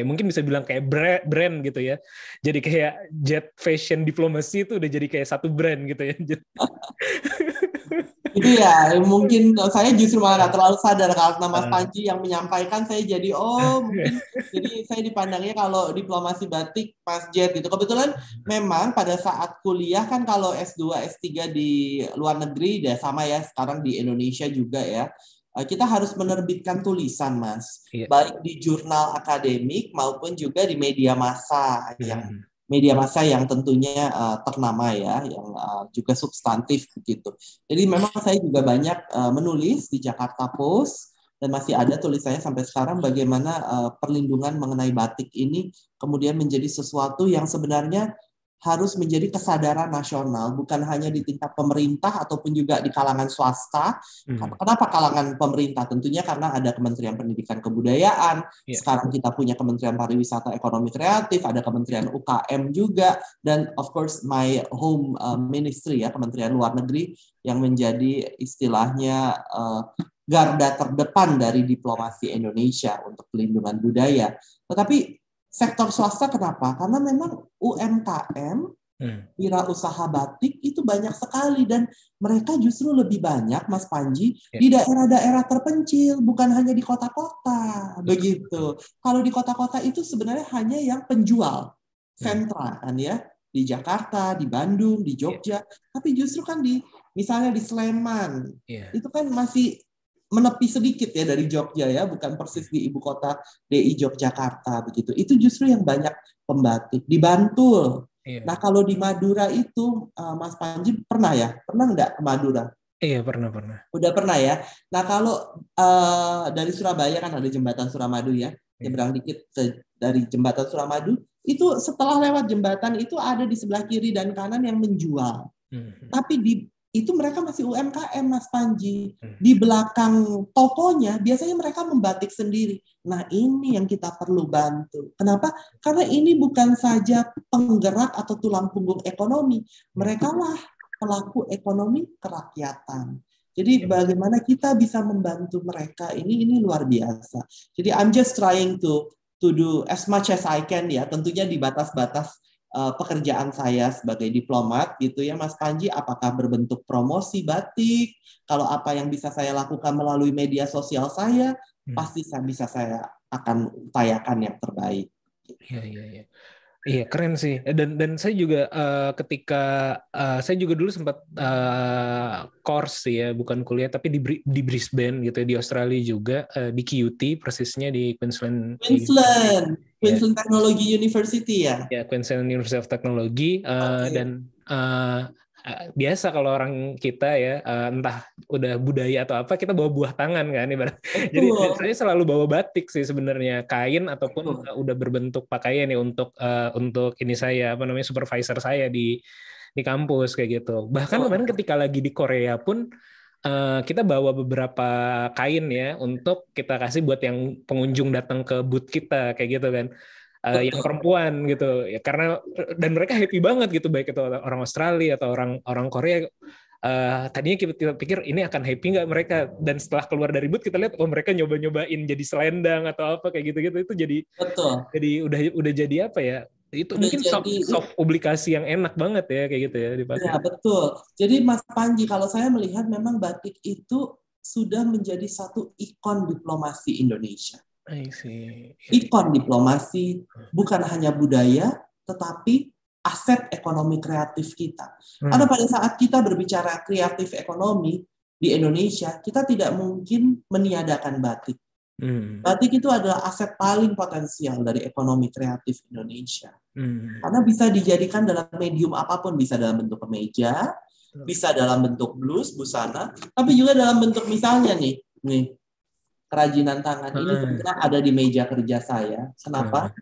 mungkin bisa bilang kayak brand gitu ya. Jadi kayak Jet Fashion Diplomacy itu udah jadi kayak satu brand gitu ya. Itu ya, mungkin saya justru malah nggak terlalu sadar karena Mas Panji yang menyampaikan, saya jadi mungkin jadi saya dipandangnya kalau diplomasi batik Mas Jet gitu. Kebetulan memang pada saat kuliah kan kalau S2, S3 di luar negeri ya sama ya, sekarang di Indonesia juga ya. Kita harus menerbitkan tulisan, Mas. Iya. Baik di jurnal akademik maupun juga di media massa yang tentunya ternama ya, yang juga substantif begitu. Jadi memang saya juga banyak menulis di Jakarta Post dan masih ada tulisannya sampai sekarang bagaimana perlindungan mengenai batik ini kemudian menjadi sesuatu yang sebenarnya harus menjadi kesadaran nasional, bukan hanya di tingkat pemerintah ataupun juga di kalangan swasta. Kenapa kalangan pemerintah? Tentunya karena ada Kementerian Pendidikan Kebudayaan, sekarang kita punya Kementerian Pariwisata Ekonomi Kreatif, ada Kementerian UKM juga, dan of course my home ministry ya, Kementerian Luar Negeri yang menjadi istilahnya garda terdepan dari diplomasi Indonesia untuk pelindungan budaya. Tetapi sektor swasta kenapa? Karena memang UMKM, wirausaha batik itu banyak sekali dan mereka justru lebih banyak, Mas Panji, di daerah-daerah terpencil, bukan hanya di kota-kota, begitu. Kalau di kota-kota itu sebenarnya hanya yang penjual sentra kan ya, di Jakarta, di Bandung, di Jogja, tapi justru kan misalnya di Sleman, itu kan masih menepi sedikit ya dari Jogja ya, bukan persis di ibu kota DI Yogyakarta begitu. Itu justru yang banyak pembatik di Bantul. Nah kalau di Madura itu Mas Panji pernah nggak ke Madura? Iya pernah. Udah pernah ya. Nah kalau dari Surabaya kan ada jembatan Suramadu ya, nyebrang dikit dari jembatan Suramadu itu setelah lewat jembatan itu ada di sebelah kiri dan kanan yang menjual. Tapi itu mereka masih UMKM, Mas Panji. Di belakang tokonya, biasanya mereka membatik sendiri. Nah, ini yang kita perlu bantu. Kenapa? Karena ini bukan saja penggerak atau tulang punggung ekonomi. Mereka lah pelaku ekonomi kerakyatan. Jadi bagaimana kita bisa membantu mereka, ini luar biasa. Jadi I'm just trying to do as much as I can ya, tentunya di batas-batas pekerjaan saya sebagai diplomat gitu ya Mas Panji, apakah berbentuk promosi batik, kalau apa yang bisa saya lakukan melalui media sosial saya, pasti saya akan upayakan yang terbaik. Iya keren sih, dan saya juga ketika saya juga dulu sempat course ya, bukan kuliah tapi di Brisbane gitu ya, di Australia juga, di QUT persisnya di Queensland Technology University ya. Ya, Queensland University of Technology. Dan biasa kalau orang kita ya, entah udah budaya atau apa, kita bawa buah tangan kan ibarat. Jadi saya selalu bawa batik sih sebenarnya, kain ataupun udah berbentuk pakaian ya untuk ini saya supervisor saya di kampus kayak gitu. Bahkan kemarin ketika lagi di Korea pun kita bawa beberapa kain ya untuk kita kasih buat yang pengunjung datang ke booth kita kayak gitu kan. Yang perempuan gitu ya, karena dan mereka happy banget gitu, baik itu orang Australia atau orang Korea. Tadinya kita pikir ini akan happy nggak mereka, dan setelah keluar dari booth kita lihat mereka nyobain jadi selendang atau apa kayak gitu itu jadi udah jadi apa ya, itu udah mungkin soft publikasi yang enak banget ya kayak gitu ya dipakai. Ya betul. Jadi Mas Panji, kalau saya melihat memang batik itu sudah menjadi satu ikon diplomasi Indonesia. Ikon diplomasi, bukan hanya budaya, tetapi aset ekonomi kreatif kita. Karena pada saat kita berbicara kreatif ekonomi di Indonesia, kita tidak mungkin meniadakan batik. Batik itu adalah aset paling potensial dari ekonomi kreatif Indonesia. Karena bisa dijadikan dalam medium apapun, bisa dalam bentuk kemeja, bisa dalam bentuk blus, busana, tapi juga dalam bentuk misalnya nih kerajinan tangan. Ini kebetulan ada di meja kerja saya. Kenapa?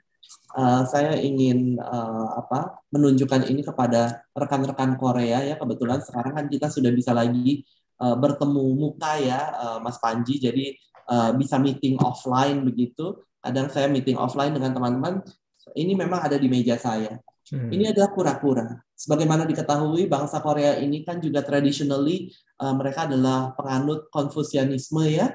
Saya ingin menunjukkan ini kepada rekan-rekan Korea ya. Kebetulan sekarang kan kita sudah bisa lagi bertemu muka ya, Mas Panji. Jadi bisa meeting offline begitu. Kadang saya meeting offline dengan teman-teman. Ini memang ada di meja saya. Ini adalah kura-kura. Sebagaimana diketahui, bangsa Korea ini kan juga traditionally mereka adalah penganut Konfusianisme ya,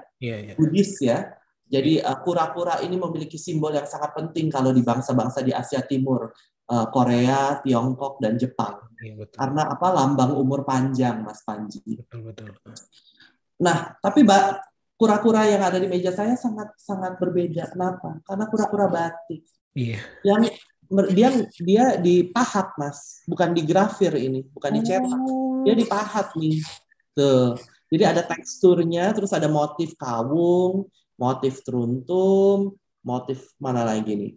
Buddhis ya. Jadi kura-kura ini memiliki simbol yang sangat penting kalau di bangsa-bangsa di Asia Timur. Korea, Tiongkok, dan Jepang. Iya, betul. Karena apa? Lambang umur panjang, Mas Panji. Betul. Nah, tapi kura-kura yang ada di meja saya sangat berbeda. Kenapa? Karena kura-kura batik. Iya. Yang dia dipahat, Mas, bukan digrafir ini, bukan dicetak. Dia dipahat nih. Tuh. Jadi ada teksturnya, terus ada motif kawung, motif teruntum, motif mana lagi nih?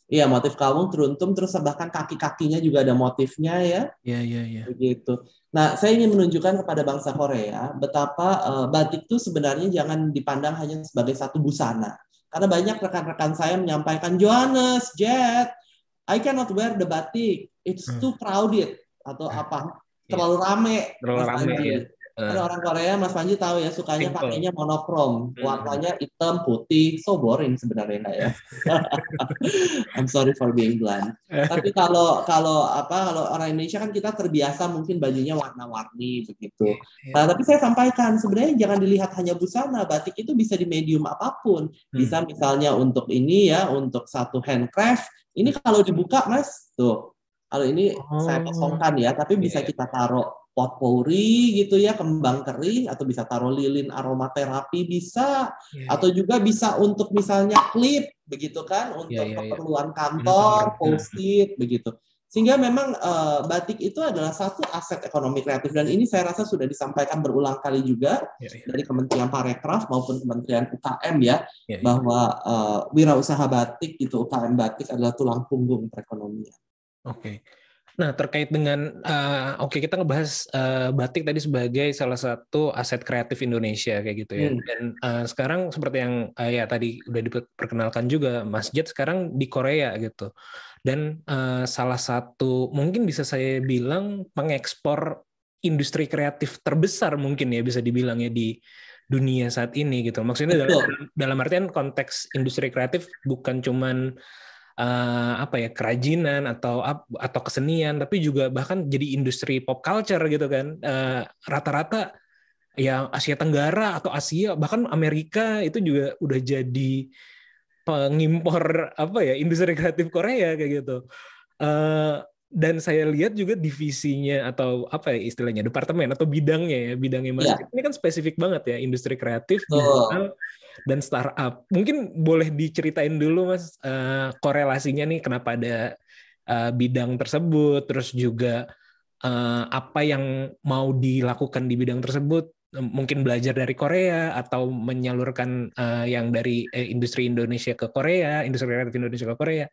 Iya, motif kawung, teruntum, terus bahkan kaki-kakinya juga ada motifnya ya. Iya. Begitu. Nah, saya ingin menunjukkan kepada bangsa Korea betapa batik itu sebenarnya jangan dipandang hanya sebagai satu busana. Karena banyak rekan-rekan saya menyampaikan, Johannes, Jet, I cannot wear the batik, it's too crowded atau apa, terlalu rame. Terlalu rame ya. Karena orang Korea, Mas Panji tahu ya, sukanya Simple. pakainya monokrom, warnanya hitam, putih, so boring sebenarnya nggak ya? I'm sorry for being blunt. Tapi kalau orang Indonesia kan kita terbiasa mungkin bajunya warna-warni begitu. Nah, tapi saya sampaikan sebenarnya jangan dilihat hanya busana, batik itu bisa di medium apapun. Bisa misalnya untuk ini ya, untuk satu handcraft. Ini kalau dibuka, Mas, tuh. Kalau ini saya kosongkan ya, tapi bisa kita taruh potpourri gitu ya, kembang kering, atau bisa taruh lilin aromaterapi bisa, atau juga bisa untuk misalnya klip begitu kan, untuk keperluan kantor, post-it begitu. Sehingga memang batik itu adalah satu aset ekonomi kreatif, dan ini saya rasa sudah disampaikan berulang kali juga dari Kementerian Parekraf maupun Kementerian UKM ya, bahwa wirausaha batik itu, UKM batik adalah tulang punggung perekonomian. Oke. Nah, terkait dengan kita ngebahas batik tadi sebagai salah satu aset kreatif Indonesia kayak gitu ya. Dan sekarang seperti yang ya tadi udah diperkenalkan juga, Mas Jet sekarang di Korea gitu. Dan salah satu mungkin bisa saya bilang pengekspor industri kreatif terbesar mungkin ya, bisa dibilang ya di dunia saat ini gitu. Maksudnya dalam artian konteks industri kreatif bukan cuman kerajinan atau kesenian, tapi juga bahkan jadi industri pop culture gitu kan. Rata-rata ya Asia Tenggara atau Asia, bahkan Amerika itu juga udah jadi pengimpor industri kreatif Korea kayak gitu. Dan saya lihat juga divisinya atau istilahnya departemen atau bidangnya Mas ini kan spesifik banget ya, industri kreatif, digital, dan startup. Mungkin boleh diceritain dulu Mas korelasinya nih, kenapa ada bidang tersebut, terus juga apa yang mau dilakukan di bidang tersebut, mungkin belajar dari Korea atau menyalurkan yang dari industri Indonesia ke Korea, industri kreatif Indonesia ke Korea.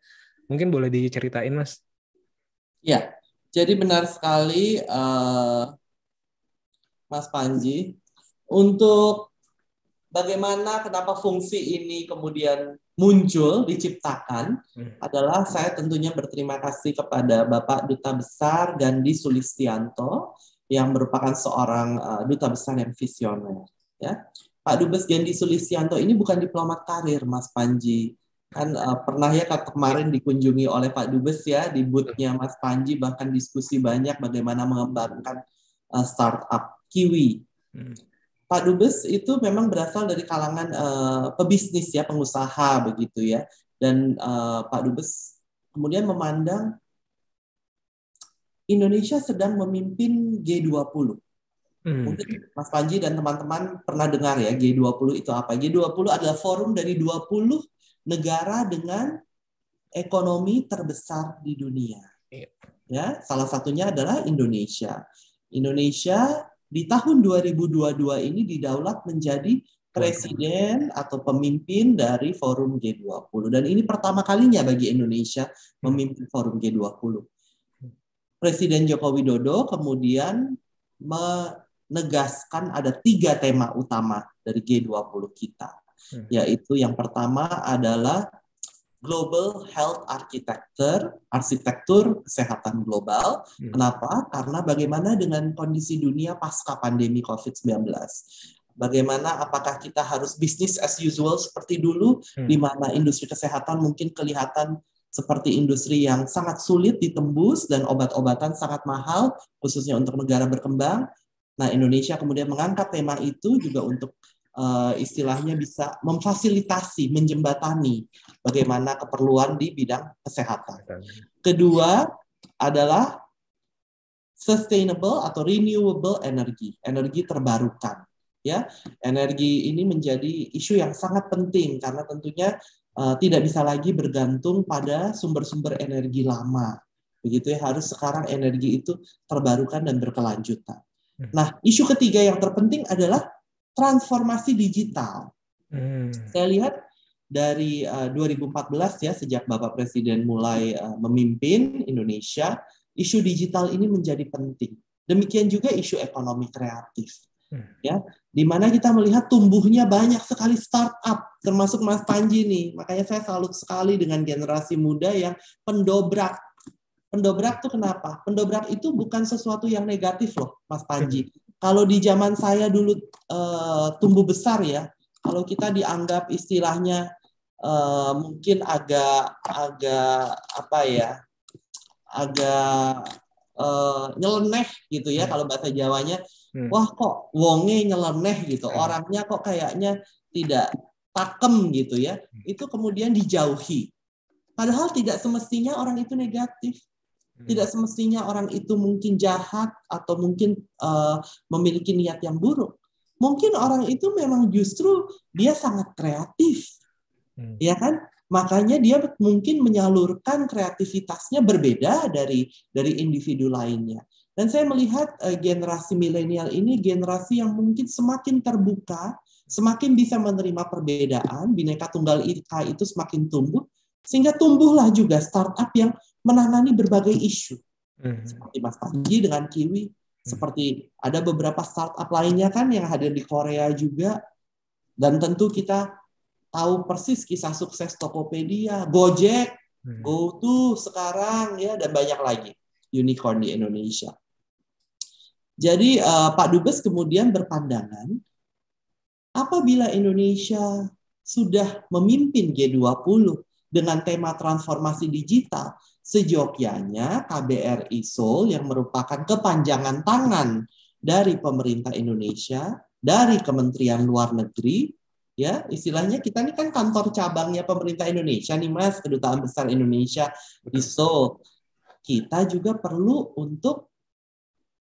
Mungkin boleh diceritain Mas. Ya, jadi benar sekali Mas Panji, untuk bagaimana kenapa fungsi ini kemudian muncul, diciptakan, adalah saya tentunya berterima kasih kepada Bapak Duta Besar Gandhi Sulistianto yang merupakan seorang duta besar yang visioner. Ya, Pak Dubes Gandhi Sulistianto ini bukan diplomat karir, Mas Panji. Kan pernah ya kemarin dikunjungi oleh Pak Dubes ya di booth-nya Mas Panji, bahkan diskusi banyak bagaimana mengembangkan startup Kiwi. Pak Dubes itu memang berasal dari kalangan pebisnis ya, pengusaha begitu ya. Dan Pak Dubes kemudian memandang Indonesia sedang memimpin G20. Mungkin Mas Panji dan teman-teman pernah dengar ya G20 itu apa? G20 adalah forum dari 20 negara dengan ekonomi terbesar di dunia. Ya, salah satunya adalah Indonesia. Indonesia di tahun 2022 ini didaulat menjadi presiden atau pemimpin dari forum G20. Dan ini pertama kalinya bagi Indonesia memimpin forum G20. Presiden Joko Widodo kemudian menegaskan ada 3 tema utama dari G20 kita. Yaitu yang pertama adalah Global Health arsitektur kesehatan global. Kenapa? Karena bagaimana dengan kondisi dunia pasca pandemi COVID-19. Bagaimana, apakah kita harus business as usual seperti dulu, di mana industri kesehatan mungkin kelihatan seperti industri yang sangat sulit ditembus dan obat-obatan sangat mahal, khususnya untuk negara berkembang. Nah, Indonesia kemudian mengangkat tema itu juga untuk istilahnya bisa memfasilitasi, menjembatani bagaimana keperluan di bidang kesehatan. Kedua adalah sustainable atau renewable energy, energi terbarukan. Ya, energi ini menjadi isu yang sangat penting karena tentunya tidak bisa lagi bergantung pada sumber-sumber energi lama. Begitu ya, harus sekarang energi itu terbarukan dan berkelanjutan. Nah, isu ketiga yang terpenting adalah transformasi digital. Saya lihat dari 2014 ya, sejak Bapak Presiden mulai memimpin Indonesia, isu digital ini menjadi penting. Demikian juga isu ekonomi kreatif. Ya, di mana kita melihat tumbuhnya banyak sekali startup, termasuk Mas Panji nih. Makanya saya salut sekali dengan generasi muda yang pendobrak. Pendobrak itu kenapa? Pendobrak itu bukan sesuatu yang negatif loh, Mas Panji. Kalau di zaman saya dulu tumbuh besar ya, kalau kita dianggap istilahnya mungkin agak apa ya, agak nyeleneh gitu ya, kalau bahasa Jawanya, wah kok wonge nyeleneh gitu, orangnya kok kayaknya tidak pakem gitu ya, itu kemudian dijauhi. Padahal tidak semestinya orang itu negatif. Tidak semestinya orang itu mungkin jahat atau mungkin memiliki niat yang buruk. Mungkin orang itu memang justru dia sangat kreatif. Ya kan? Makanya dia mungkin menyalurkan kreativitasnya berbeda dari individu lainnya. Dan saya melihat generasi milenial ini generasi yang mungkin semakin terbuka, semakin bisa menerima perbedaan, Bhinneka Tunggal Ika itu semakin tumbuh, sehingga tumbuhlah juga startup yang menangani berbagai isu. Seperti Mas Panji dengan Kiwi, seperti ada beberapa startup lainnya kan yang hadir di Korea juga. Dan tentu kita tahu persis kisah sukses Tokopedia, Gojek, GoTo sekarang ya, dan banyak lagi unicorn di Indonesia. Jadi Pak Dubes kemudian berpandangan, apabila Indonesia sudah memimpin G20 dengan tema transformasi digital, seyogyanya KBRI Seoul yang merupakan kepanjangan tangan dari pemerintah Indonesia, dari Kementerian Luar Negeri, ya istilahnya kita ini kan kantor cabangnya pemerintah Indonesia nih Mas, Kedutaan Besar Indonesia di Seoul. Kita juga perlu untuk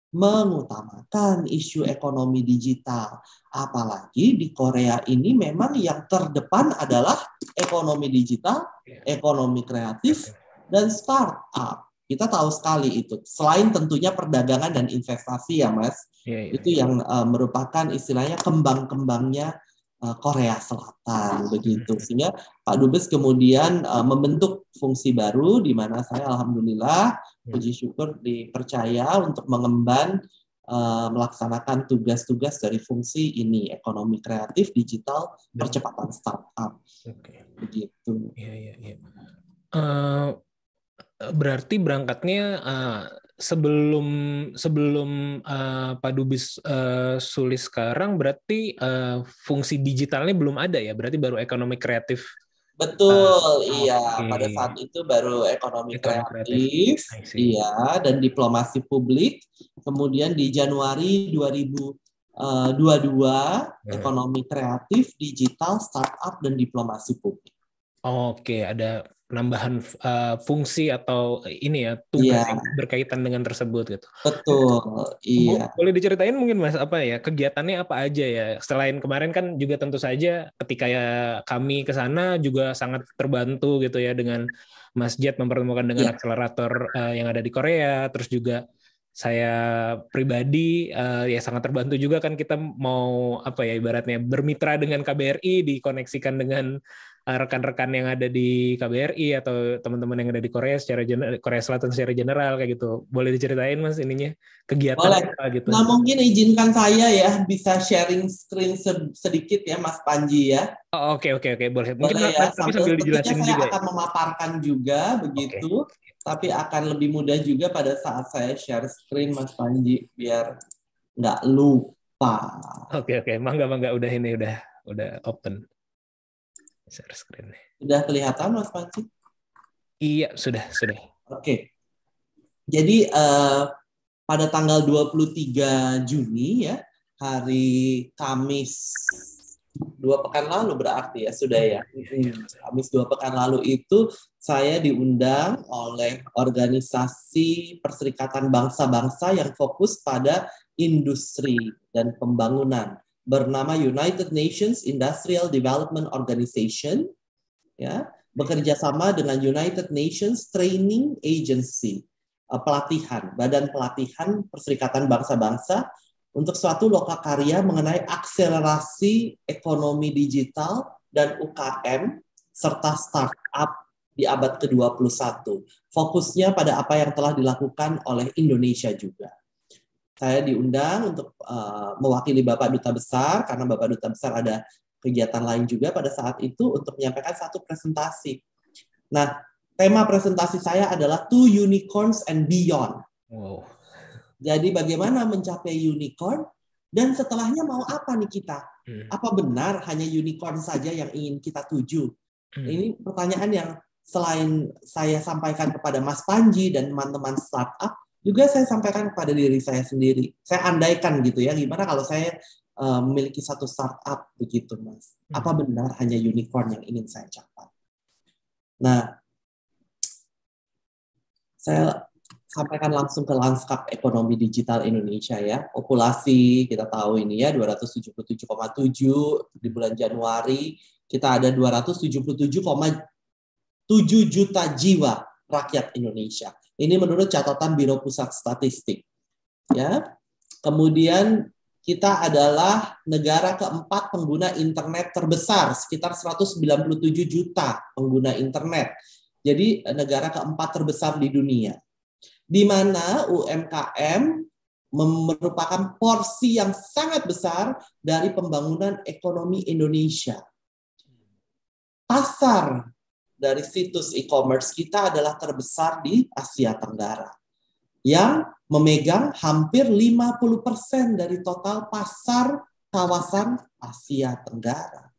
mengutamakan isu ekonomi digital. Apalagi di Korea ini memang yang terdepan adalah ekonomi digital, ekonomi kreatif, dan startup. Kita tahu sekali itu. Selain tentunya perdagangan dan investasi ya Mas, itu yang merupakan istilahnya kembang-kembangnya Korea Selatan begitu. Sehingga Pak Dubes kemudian membentuk fungsi baru di mana saya alhamdulillah puji syukur dipercaya untuk mengemban melaksanakan tugas-tugas dari fungsi ini, ekonomi kreatif, digital, percepatan startup. Begitu. Iya. Berarti berangkatnya sebelum Pak Dubes Sulis sekarang berarti fungsi digitalnya belum ada ya, berarti baru ekonomi kreatif. Betul, iya. Pada saat itu baru ekonomi kreatif, iya, dan diplomasi publik. Kemudian di Januari 2022 ekonomi kreatif, digital, startup, dan diplomasi publik. Oke, ada penambahan fungsi atau ini ya tugas yang berkaitan dengan tersebut gitu. Betul, iya. Boleh diceritain mungkin Mas apa ya kegiatannya apa aja ya? Selain kemarin kan juga tentu saja ketika ya kami ke sana juga sangat terbantu gitu ya dengan Mas Jet mempertemukan dengan akselerator yang ada di Korea, terus juga saya pribadi ya sangat terbantu juga kan kita mau apa ya ibaratnya bermitra dengan KBRI, dikoneksikan dengan rekan-rekan yang ada di KBRI atau teman-teman yang ada di Korea Korea Selatan secara general kayak gitu. Boleh diceritain Mas ininya kegiatan apa gitu? Nah mungkin izinkan saya ya bisa sharing screen sedikit ya Mas Panji ya. Oh, oke boleh. Mungkin ya, tapi sambil dijelasin saya juga. Saya akan memaparkan juga begitu, tapi akan lebih mudah juga pada saat saya share screen Mas Panji biar nggak lupa. Oke, mangga udah ini udah open. Share screen. Sudah kelihatan Mas Panji? Iya, sudah. Oke. Jadi pada tanggal 23 Juni ya, hari Kamis 2 pekan lalu berarti ya sudah ya. Kamis 2 pekan lalu itu saya diundang oleh organisasi Perserikatan Bangsa-Bangsa yang fokus pada industri dan pembangunan bernama United Nations Industrial Development Organization, ya, bekerja sama dengan United Nations Training Agency, badan pelatihan Perserikatan Bangsa-Bangsa untuk suatu lokakarya mengenai akselerasi ekonomi digital dan UKM serta startup di abad ke-21. Fokusnya pada apa yang telah dilakukan oleh Indonesia juga. Saya diundang untuk mewakili Bapak Duta Besar, karena Bapak Duta Besar ada kegiatan lain juga pada saat itu untuk menyampaikan satu presentasi. Nah, tema presentasi saya adalah To Unicorns and Beyond. Wow. Jadi bagaimana mencapai unicorn dan setelahnya mau apa nih kita? Apa benar hanya unicorn saja yang ingin kita tuju? Ini pertanyaan yang selain saya sampaikan kepada Mas Panji dan teman-teman startup, juga saya sampaikan kepada diri saya sendiri. Saya andaikan gitu ya, gimana kalau saya memiliki satu startup begitu, Mas. Apa benar hanya unicorn yang ingin saya capai? Nah, saya sampaikan langsung ke lanskap ekonomi digital Indonesia ya. Populasi kita tahu ini ya 277,7 di bulan Januari, kita ada 277,7 juta jiwa rakyat Indonesia. Ini menurut catatan Biro Pusat Statistik. Ya. Kemudian kita adalah negara keempat pengguna internet terbesar, sekitar 197 juta pengguna internet. Jadi negara keempat terbesar di dunia. Di mana UMKM merupakan porsi yang sangat besar dari pembangunan ekonomi Indonesia. Pasar dari situs e-commerce kita adalah terbesar di Asia Tenggara, yang memegang hampir 50% dari total pasar kawasan Asia Tenggara.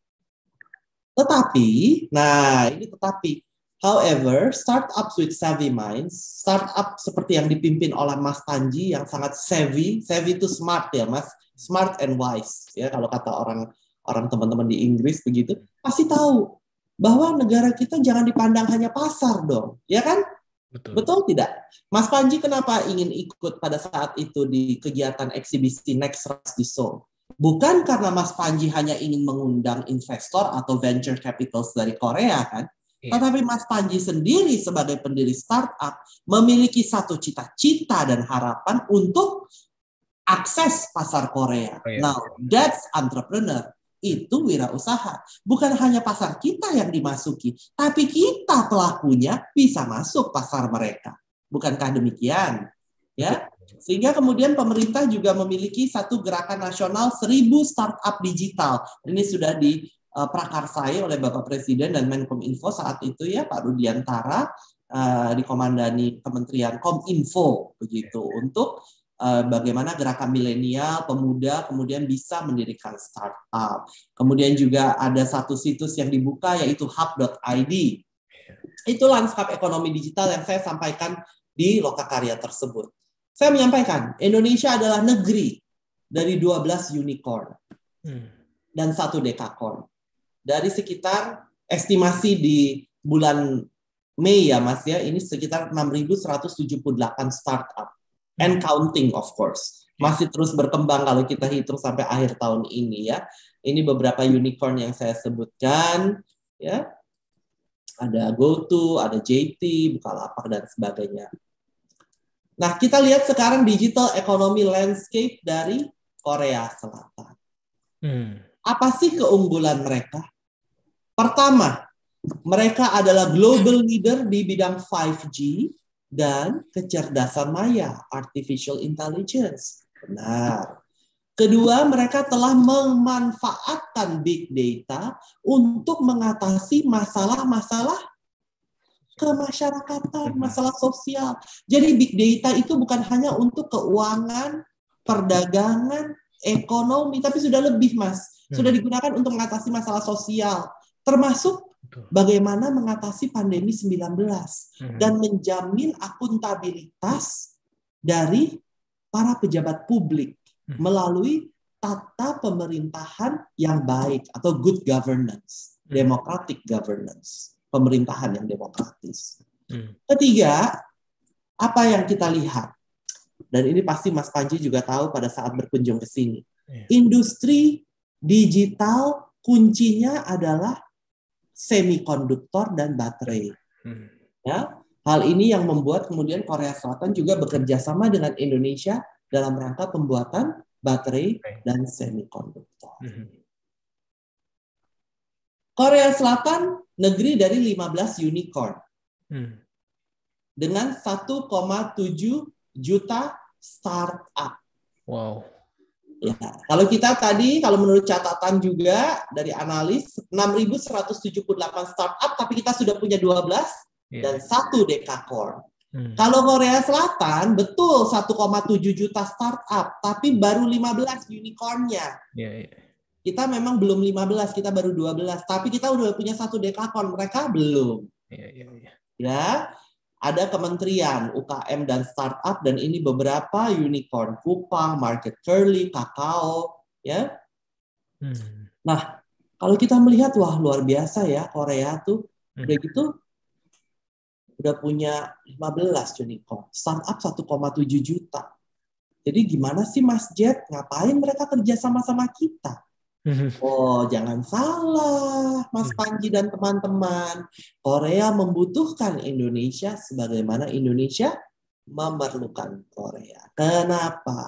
Tetapi, however, startups with savvy minds, startup seperti yang dipimpin oleh Mas Panji yang sangat savvy itu smart ya Mas, smart and wise ya kalau kata orang teman-teman di Inggris begitu, pasti tahu bahwa negara kita jangan dipandang hanya pasar dong, ya kan? Betul tidak? Mas Panji kenapa ingin ikut pada saat itu di kegiatan eksibisi Next Rise di Seoul? Bukan karena Mas Panji hanya ingin mengundang investor atau venture capitals dari Korea kan? Tetapi Mas Panji sendiri sebagai pendiri startup memiliki satu cita-cita dan harapan untuk akses pasar Korea. Now, that's entrepreneur. Itu wirausaha. Bukan hanya pasar kita yang dimasuki, tapi kita pelakunya bisa masuk pasar mereka. Bukankah demikian? Ya. Sehingga kemudian pemerintah juga memiliki satu gerakan nasional 1000 startup digital. Ini sudah diprakarsai oleh Bapak Presiden dan Menkominfo saat itu ya, Pak Rudiantara, dikomandani Kementerian Kominfo begitu, untuk bagaimana gerakan milenial, pemuda kemudian bisa mendirikan startup. Kemudian juga ada satu situs yang dibuka yaitu hub.id. Itu lanskap ekonomi digital yang saya sampaikan di lokakarya tersebut. Saya menyampaikan Indonesia adalah negeri dari 12 unicorn dan 1 dekakorn. Dari sekitar estimasi di bulan Mei ya Mas ya, ini sekitar 6.178 startup. And counting of course. Masih terus berkembang kalau kita hitung sampai akhir tahun ini ya. Ini beberapa unicorn yang saya sebutkan ya. Ada GoTo, ada JT, Bukalapak dan sebagainya. Nah, kita lihat sekarang digital economy landscape dari Korea Selatan. Apa sih keunggulan mereka? Pertama, mereka adalah global leader di bidang 5G dan kecerdasan maya, artificial intelligence. Benar. Kedua, mereka telah memanfaatkan big data untuk mengatasi masalah-masalah kemasyarakatan, masalah sosial. Jadi big data itu bukan hanya untuk keuangan, perdagangan, ekonomi, tapi sudah lebih, Mas. Sudah digunakan untuk mengatasi masalah sosial, termasuk bagaimana mengatasi pandemi 19 dan menjamin akuntabilitas dari para pejabat publik melalui tata pemerintahan yang baik atau good governance, democratic governance, pemerintahan yang demokratis. Ketiga, apa yang kita lihat? Dan ini pasti Mas Panji juga tahu pada saat berkunjung ke sini. Industri digital kuncinya adalah semikonduktor dan baterai. Ya, hal ini yang membuat kemudian Korea Selatan juga bekerja sama dengan Indonesia dalam rangka pembuatan baterai dan semikonduktor. Korea Selatan negeri dari 15 unicorn dengan 1,7 juta startup. Wow. Ya, kalau kita tadi, kalau menurut catatan juga dari analis, 6.178 startup, tapi kita sudah punya 12 dan 1 dekakorn. Kalau Korea Selatan, betul 1,7 juta startup, tapi baru 15 unicornnya. Kita memang belum 15, kita baru 12, tapi kita udah punya 1 dekakorn, mereka belum. Ya, ada kementerian UKM dan startup, dan ini beberapa unicorn, Kupang, Market Curly, Kakao, ya. Nah, kalau kita melihat, wah luar biasa ya Korea tuh, udah gitu, udah punya 15 unicorn, startup 1,7 juta. Jadi gimana sih Mas Jet? Ngapain mereka kerja sama-sama kita? Oh, jangan salah Mas Panji dan teman-teman. Korea membutuhkan Indonesia sebagaimana Indonesia memerlukan Korea. Kenapa?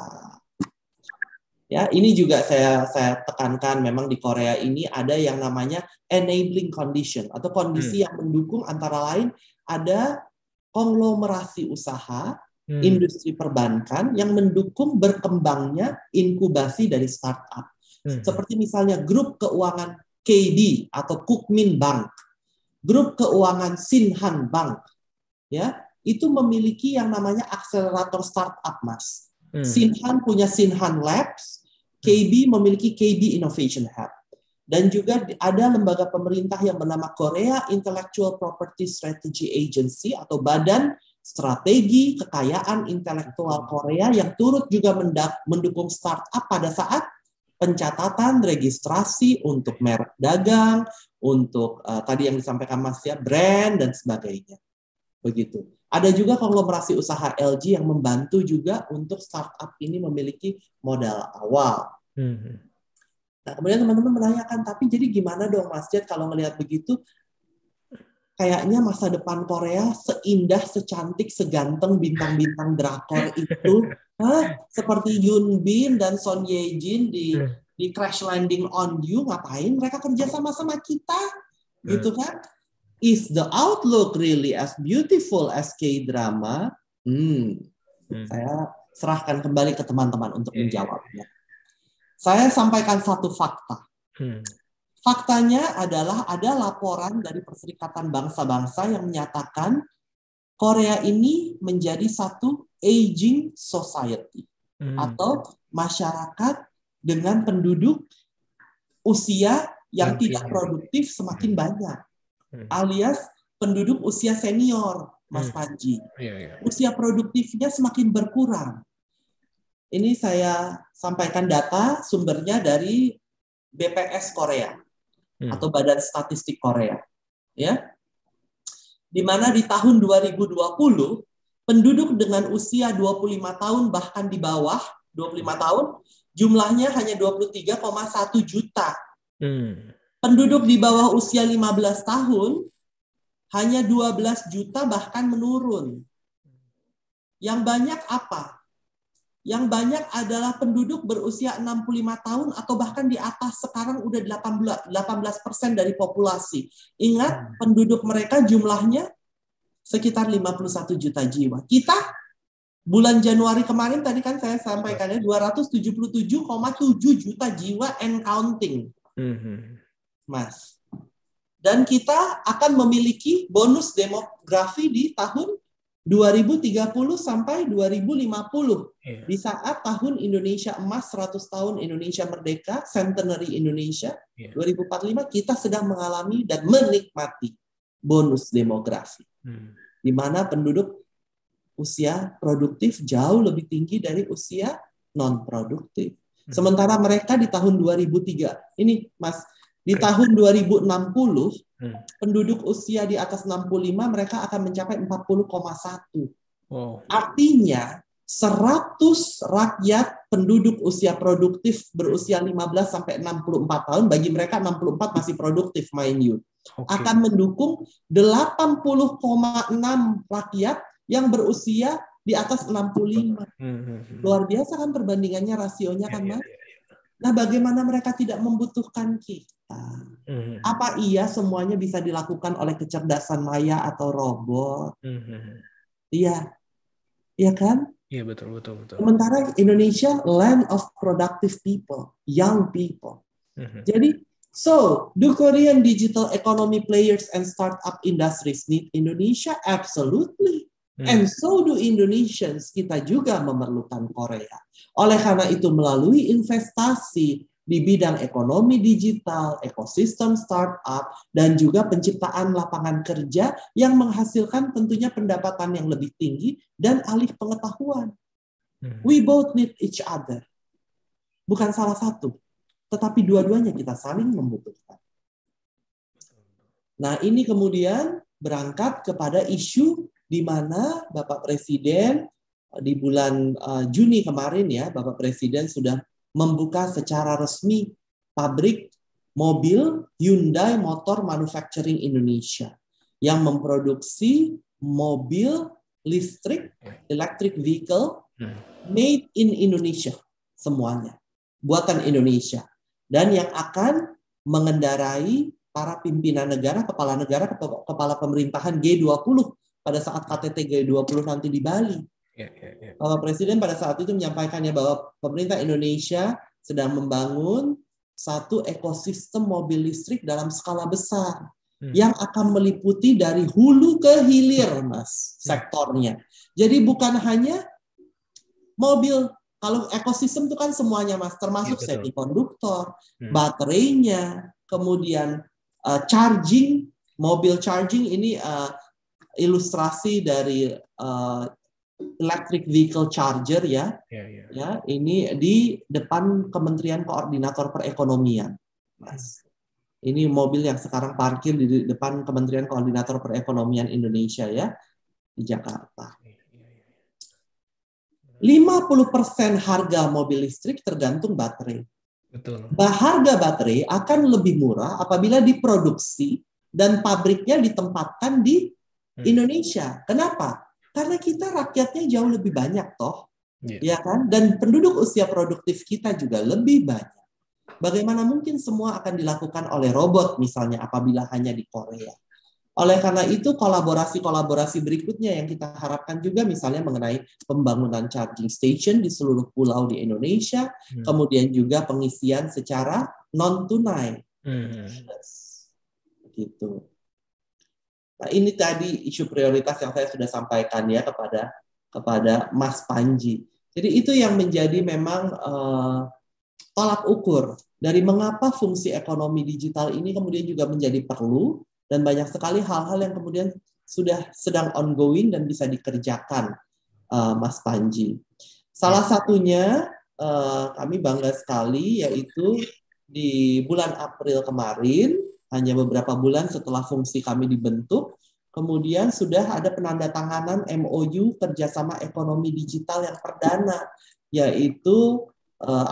Ya, ini juga saya tekankan, memang di Korea ini ada yang namanya enabling condition atau kondisi yang mendukung, antara lain ada konglomerasi usaha, industri perbankan yang mendukung berkembangnya inkubasi dari startup. Seperti misalnya grup keuangan KD atau Kukmin Bank, grup keuangan Shinhan Bank, ya, itu memiliki yang namanya akselerator startup, Mas. Shinhan punya Shinhan Labs, KB memiliki KB Innovation Hub. Dan juga ada lembaga pemerintah yang bernama Korea Intellectual Property Strategy Agency atau Badan Strategi Kekayaan Intelektual Korea yang turut juga mendukung startup pada saat pencatatan registrasi untuk merek dagang, untuk tadi yang disampaikan Mas ya, brand dan sebagainya. Begitu. Ada juga konglomerasi usaha LG yang membantu juga untuk startup ini memiliki modal awal. Nah, kemudian teman-teman menanyakan, tapi jadi gimana dong Mas Jet kalau ngelihat begitu? Kayaknya masa depan Korea seindah, secantik, seganteng bintang-bintang drakor itu, seperti Yoon Bin dan Son Ye Jin di Crash Landing on You, ngapain mereka kerja sama-sama kita? Gitu kan? Is the outlook really as beautiful as K-drama? Saya serahkan kembali ke teman-teman untuk menjawabnya. Saya sampaikan satu fakta. Faktanya adalah ada laporan dari Perserikatan Bangsa-Bangsa yang menyatakan Korea ini menjadi satu aging society atau masyarakat dengan penduduk usia yang tidak produktif semakin banyak, alias penduduk usia senior, Mas Panji. Usia produktifnya semakin berkurang. Ini saya sampaikan data sumbernya dari BPS Korea atau Badan Statistik Korea, ya. Di mana di tahun 2020 penduduk dengan usia 25 tahun bahkan di bawah 25 tahun jumlahnya hanya 23,1 juta. Penduduk di bawah usia 15 tahun hanya 12 juta bahkan menurun. Yang banyak apa? Yang banyak adalah penduduk berusia 65 tahun atau bahkan di atas, sekarang udah 18% dari populasi. Ingat, penduduk mereka jumlahnya sekitar 51 juta jiwa. Kita bulan Januari kemarin tadi kan saya sampaikannya 277,7 juta jiwa and counting. Mas. Dan kita akan memiliki bonus demografi di tahun 2030 sampai 2050. Di saat tahun Indonesia Emas, 100 tahun Indonesia Merdeka, Centenary Indonesia, 2045, kita sedang mengalami dan menikmati bonus demografi. Di mana penduduk usia produktif jauh lebih tinggi dari usia non-produktif. Sementara mereka di tahun 2003, ini Mas, di tahun 2060 penduduk usia di atas 65 mereka akan mencapai 40,1. Wow. Artinya 100 rakyat penduduk usia produktif berusia 15 sampai 64 tahun, bagi mereka 64 masih produktif, mind you, akan mendukung 80,6 rakyat yang berusia di atas 65. Luar biasa kan perbandingannya, rasionya kan, Mas? Nah, bagaimana mereka tidak membutuhkan kita? Apa iya semuanya bisa dilakukan oleh kecerdasan maya atau robot? Iya. Iya kan? Iya, betul. Sementara Indonesia land of productive people, young people. Jadi, so do Korean digital economy players and startup industries need Indonesia? Absolutely. And so do Indonesians. Kita juga memerlukan Korea. Oleh karena itu, melalui investasi di bidang ekonomi digital, ekosistem startup, dan juga penciptaan lapangan kerja yang menghasilkan tentunya pendapatan yang lebih tinggi dan alih pengetahuan. We both need each other. Bukan salah satu, tetapi dua-duanya kita saling membutuhkan. Nah, ini kemudian berangkat kepada isu di mana Bapak Presiden di bulan Juni kemarin ya, Bapak Presiden sudah membuka secara resmi pabrik mobil Hyundai Motor Manufacturing Indonesia yang memproduksi mobil listrik, electric vehicle made in Indonesia semuanya, buatan Indonesia, dan yang akan mengendarai para pimpinan negara, kepala pemerintahan G20 pada saat KTT G20 nanti di Bali. Bapak Presiden pada saat itu menyampaikannya bahwa pemerintah Indonesia sedang membangun satu ekosistem mobil listrik dalam skala besar yang akan meliputi dari hulu ke hilir, Mas, sektornya. Jadi bukan hanya mobil, kalau ekosistem itu kan semuanya, Mas, termasuk semikonduktor, baterainya, kemudian charging, mobil charging ini ilustrasi dari electric vehicle charger ya. Ya, ini di depan Kementerian Koordinator Perekonomian, Mas. Ini mobil yang sekarang parkir di depan Kementerian Koordinator Perekonomian Indonesia ya, di Jakarta. 50% harga mobil listrik tergantung baterai. Betul. Harga baterai akan lebih murah apabila diproduksi dan pabriknya ditempatkan di Indonesia. Kenapa? Karena kita rakyatnya jauh lebih banyak toh, ya kan? Dan penduduk usia produktif kita juga lebih banyak. Bagaimana mungkin semua akan dilakukan oleh robot misalnya apabila hanya di Korea? Oleh karena itu kolaborasi berikutnya yang kita harapkan juga misalnya mengenai pembangunan charging station di seluruh pulau di Indonesia, kemudian juga pengisian secara non tunai, gitu. Nah, ini tadi isu prioritas yang saya sudah sampaikan ya kepada Mas Panji. Jadi itu yang menjadi memang tolak ukur dari mengapa fungsi ekonomi digital ini kemudian juga menjadi perlu, dan banyak sekali hal-hal yang kemudian sudah sedang ongoing dan bisa dikerjakan, Mas Panji. Salah satunya kami bangga sekali yaitu di bulan April kemarin, hanya beberapa bulan setelah fungsi kami dibentuk, kemudian sudah ada penandatanganan MOU kerjasama ekonomi digital yang perdana, yaitu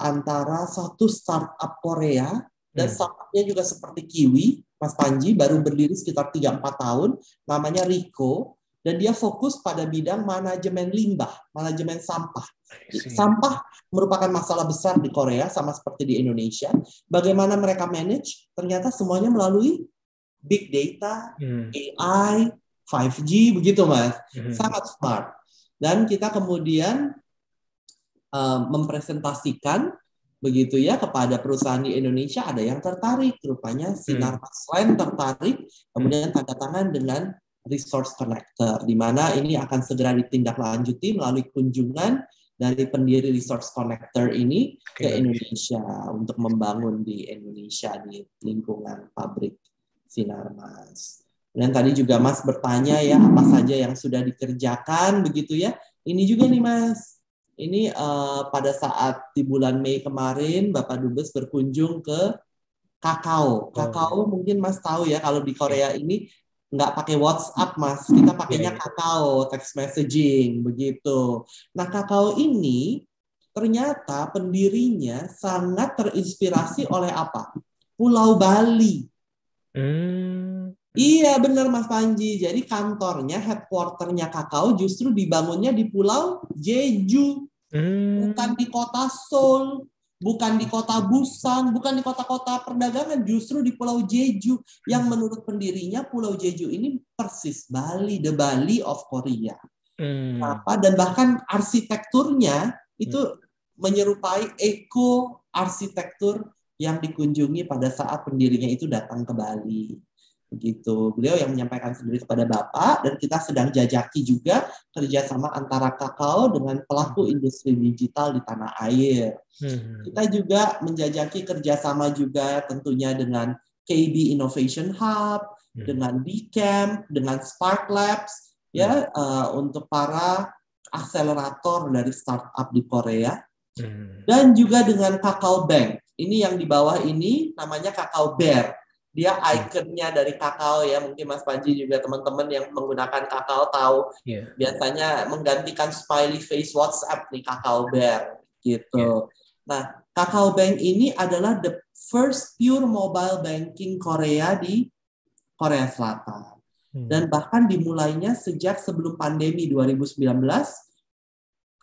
antara satu startup Korea, dan startupnya juga seperti Kiwi, Mas Panji, baru berdiri sekitar 3-4 tahun, namanya Rico, dan dia fokus pada bidang manajemen limbah, manajemen sampah. Sampah merupakan masalah besar di Korea, sama seperti di Indonesia. Bagaimana mereka manage? Ternyata semuanya melalui big data, AI, 5G, begitu Mas. Sangat smart. Dan kita kemudian mempresentasikan begitu ya kepada perusahaan di Indonesia, ada yang tertarik, rupanya Sinarmas Land tertarik, kemudian tanda tangan dengan Resource Connector, di mana ini akan segera ditindaklanjuti melalui kunjungan dari pendiri Resource Connector ini ke Indonesia untuk membangun di Indonesia di lingkungan pabrik Sinarmas. Dan tadi juga Mas bertanya ya apa saja yang sudah dikerjakan begitu ya. Ini juga nih Mas, ini pada saat di bulan Mei kemarin Bapak Dubes berkunjung ke Kakao. Kakao mungkin Mas tahu ya, kalau di Korea ini nggak pakai WhatsApp Mas, kita pakainya Kakao, text messaging begitu. Nah Kakao ini ternyata pendirinya sangat terinspirasi oleh apa? Pulau Bali. Iya benar Mas Panji. Jadi kantornya, headquarternya Kakao justru dibangunnya di Pulau Jeju, bukan di kota Seoul, bukan di kota Busan, bukan di kota-kota perdagangan, justru di Pulau Jeju. Yang menurut pendirinya Pulau Jeju ini persis Bali, the Bali of Korea. Dan bahkan arsitekturnya itu menyerupai eko arsitektur yang dikunjungi pada saat pendirinya itu datang ke Bali. Begitu. Beliau yang menyampaikan sendiri kepada Bapak, dan kita sedang jajaki juga kerjasama antara Kakao dengan pelaku industri digital di tanah air. Kita juga menjajaki kerjasama juga tentunya dengan KB Innovation Hub, dengan B-Camp, dengan Spark Labs, ya untuk para akselerator dari startup di Korea, dan juga dengan Kakao Bank. Ini yang di bawah ini namanya Kakao Bear. Dia ikonnya dari Kakao ya, mungkin Mas Panji juga teman-teman yang menggunakan Kakao tahu biasanya menggantikan smiley face WhatsApp nih Kakao Bear gitu. Nah, Kakao Bank ini adalah the first pure mobile banking Korea di Korea Selatan. Dan bahkan dimulainya sejak sebelum pandemi 2019,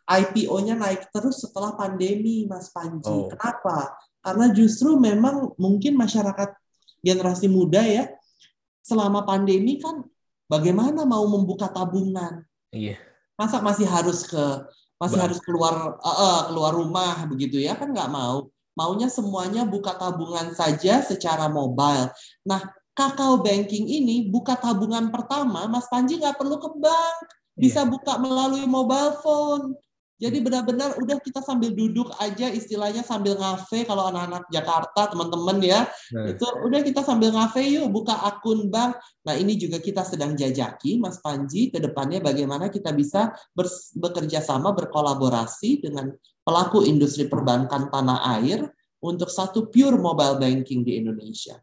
IPO-nya naik terus setelah pandemi Mas Panji. Kenapa? Karena justru memang mungkin masyarakat generasi muda ya, selama pandemi kan bagaimana mau membuka tabungan? Masa masih harus keluar rumah begitu ya, kan nggak mau. Maunya semuanya buka tabungan saja secara mobile. Nah, Kakao Banking ini buka tabungan pertama, Mas Panji nggak perlu ke bank, bisa buka melalui mobile phone. Jadi benar-benar udah kita sambil duduk aja, istilahnya sambil ngafe, kalau anak-anak Jakarta teman-teman ya, itu udah kita sambil ngafe yuk buka akun bank. Nah ini juga kita sedang jajaki Mas Panji ke depannya bagaimana kita bisa bekerja sama, berkolaborasi dengan pelaku industri perbankan tanah air untuk satu pure mobile banking di Indonesia.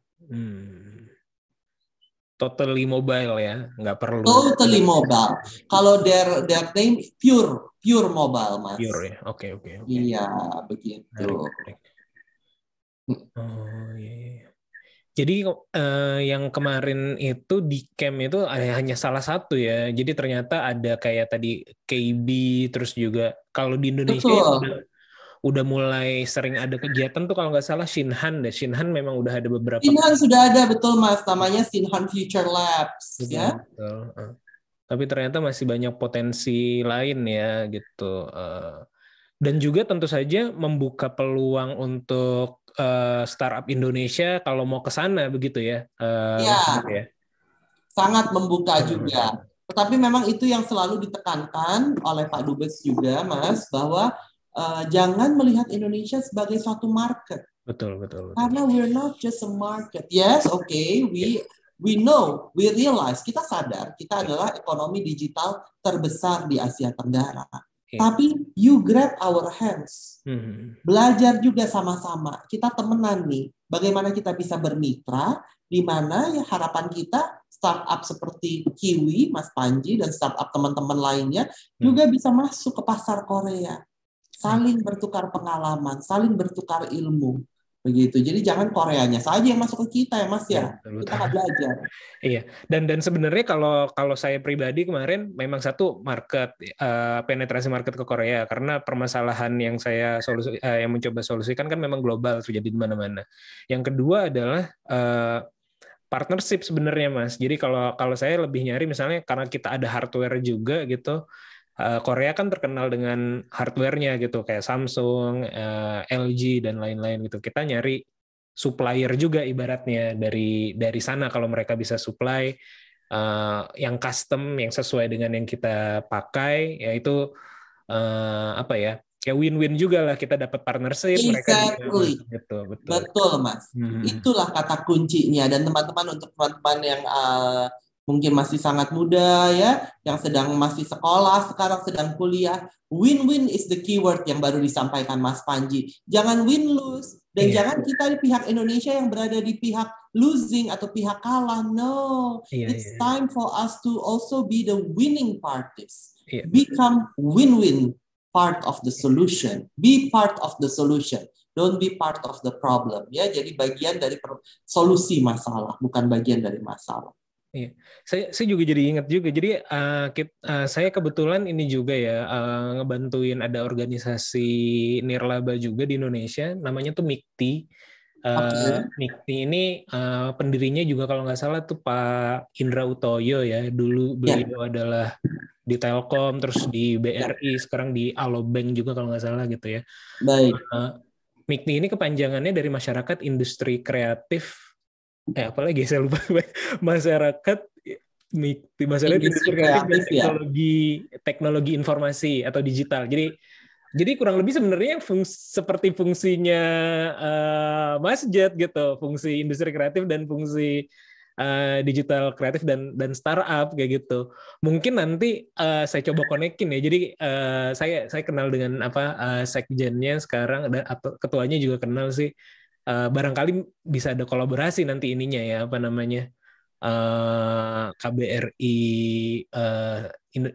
Totally mobile ya, nggak perlu. Totally mobile. Kalau their name pure mobile Mas. Pure ya, oke. Iya begitu. Iya. Jadi yang kemarin itu di camp itu hanya salah satu ya. Jadi ternyata ada kayak tadi KB, terus juga kalau di Indonesia ya udah mulai sering ada kegiatan tuh, kalau nggak salah Shinhan deh. Shinhan memang udah ada beberapa. Shinhan sudah ada, betul Mas. Namanya Shinhan Future Labs. Betul, ya. Betul. Tapi ternyata masih banyak potensi lain ya gitu. Dan juga tentu saja membuka peluang untuk startup Indonesia kalau mau ke sana begitu ya. Ya. Sangat membuka juga. Tetapi memang itu yang selalu ditekankan oleh Pak Dubes juga Mas, bahwa jangan melihat Indonesia sebagai suatu market. Betul. Karena we're not just a market. Yes, okay, we know, we realize, kita sadar kita adalah ekonomi digital terbesar di Asia Tenggara. Tapi you grab our hands. Belajar juga sama-sama. Kita temenan nih. Bagaimana kita bisa bermitra, di mana ya harapan kita startup seperti Kiwi, Mas Panji, dan startup teman-teman lainnya juga bisa masuk ke pasar Korea. Saling bertukar pengalaman, saling bertukar ilmu. Begitu. Jadi jangan Koreanya saja yang masuk ke kita ya Mas ya. Kita nggak belajar. Iya. Dan sebenarnya kalau saya pribadi kemarin memang satu market penetrasi market ke Korea, karena permasalahan yang saya yang mencoba solusikan kan memang global terjadi di mana-mana. Yang kedua adalah partnership sebenarnya Mas. Jadi kalau saya lebih nyari misalnya karena kita ada hardware juga gitu. Korea kan terkenal dengan hardware-nya gitu, kayak Samsung, LG dan lain-lain gitu. Kita nyari supplier juga ibaratnya dari sana, kalau mereka bisa supply yang custom, yang sesuai dengan yang kita pakai, yaitu kayak win-win juga lah, kita dapat partnership. Exactly. Mereka juga, betul Mas. Itulah kata kuncinya. Dan teman-teman, untuk teman-teman yang mungkin masih sangat muda ya, yang sedang masih sekolah, sekarang sedang kuliah. Win-win is the keyword yang baru disampaikan Mas Panji. Jangan win-lose. Dan jangan kita di pihak Indonesia yang berada di pihak losing atau pihak kalah. No, it's time for us to also be the winning parties. Become win-win part of the solution. Be part of the solution. Don't be part of the problem. Ya, jadi bagian dari solusi masalah, bukan bagian dari masalah. Iya, saya juga jadi ingat juga. Jadi saya kebetulan ini juga ya ngebantuin ada organisasi nirlaba juga di Indonesia, namanya tuh MIKTI. MIKTI ini pendirinya juga kalau nggak salah tuh Pak Indra Utoyo ya. Dulu beliau adalah di Telkom, terus di BRI, sekarang di Alobank juga kalau nggak salah gitu ya. Baik. MIKTI ini kepanjangannya dari Masyarakat Industri Kreatif. Apalagi saya lupa. Masyarakat Industri Kreatif dan teknologi informasi atau digital. Jadi kurang lebih sebenarnya seperti fungsinya Mas Jet gitu, fungsi industri kreatif dan fungsi digital kreatif dan startup kayak gitu. Mungkin nanti saya coba konekin ya. Jadi saya kenal dengan sekjennya sekarang atau ketuanya juga kenal sih. Barangkali bisa ada kolaborasi nanti ininya ya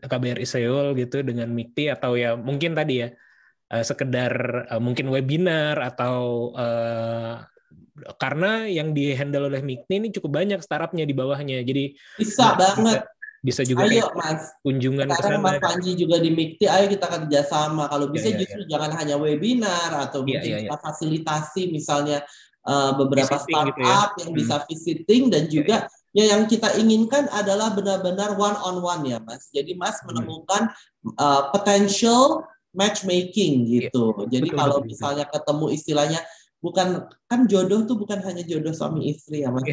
KBRI Seoul gitu dengan MIKTI atau ya mungkin tadi ya sekedar mungkin webinar atau karena yang di-handle oleh MIKTI ini cukup banyak startupnya di bawahnya, jadi bisa banget. Bisa juga ayo Mas, kunjungan ke sana. Mas Panji juga di MIKTI, ayo kita kerjasama. Kalau bisa justru jangan hanya webinar atau mungkin kita fasilitasi misalnya beberapa visiting startup gitu ya. yang bisa visiting dan juga ya yang kita inginkan adalah benar-benar one on one ya Mas. Jadi Mas menemukan potential matchmaking gitu. Jadi kalau misalnya ketemu istilahnya bukan kan jodoh tuh bukan hanya jodoh suami istri ya Mas.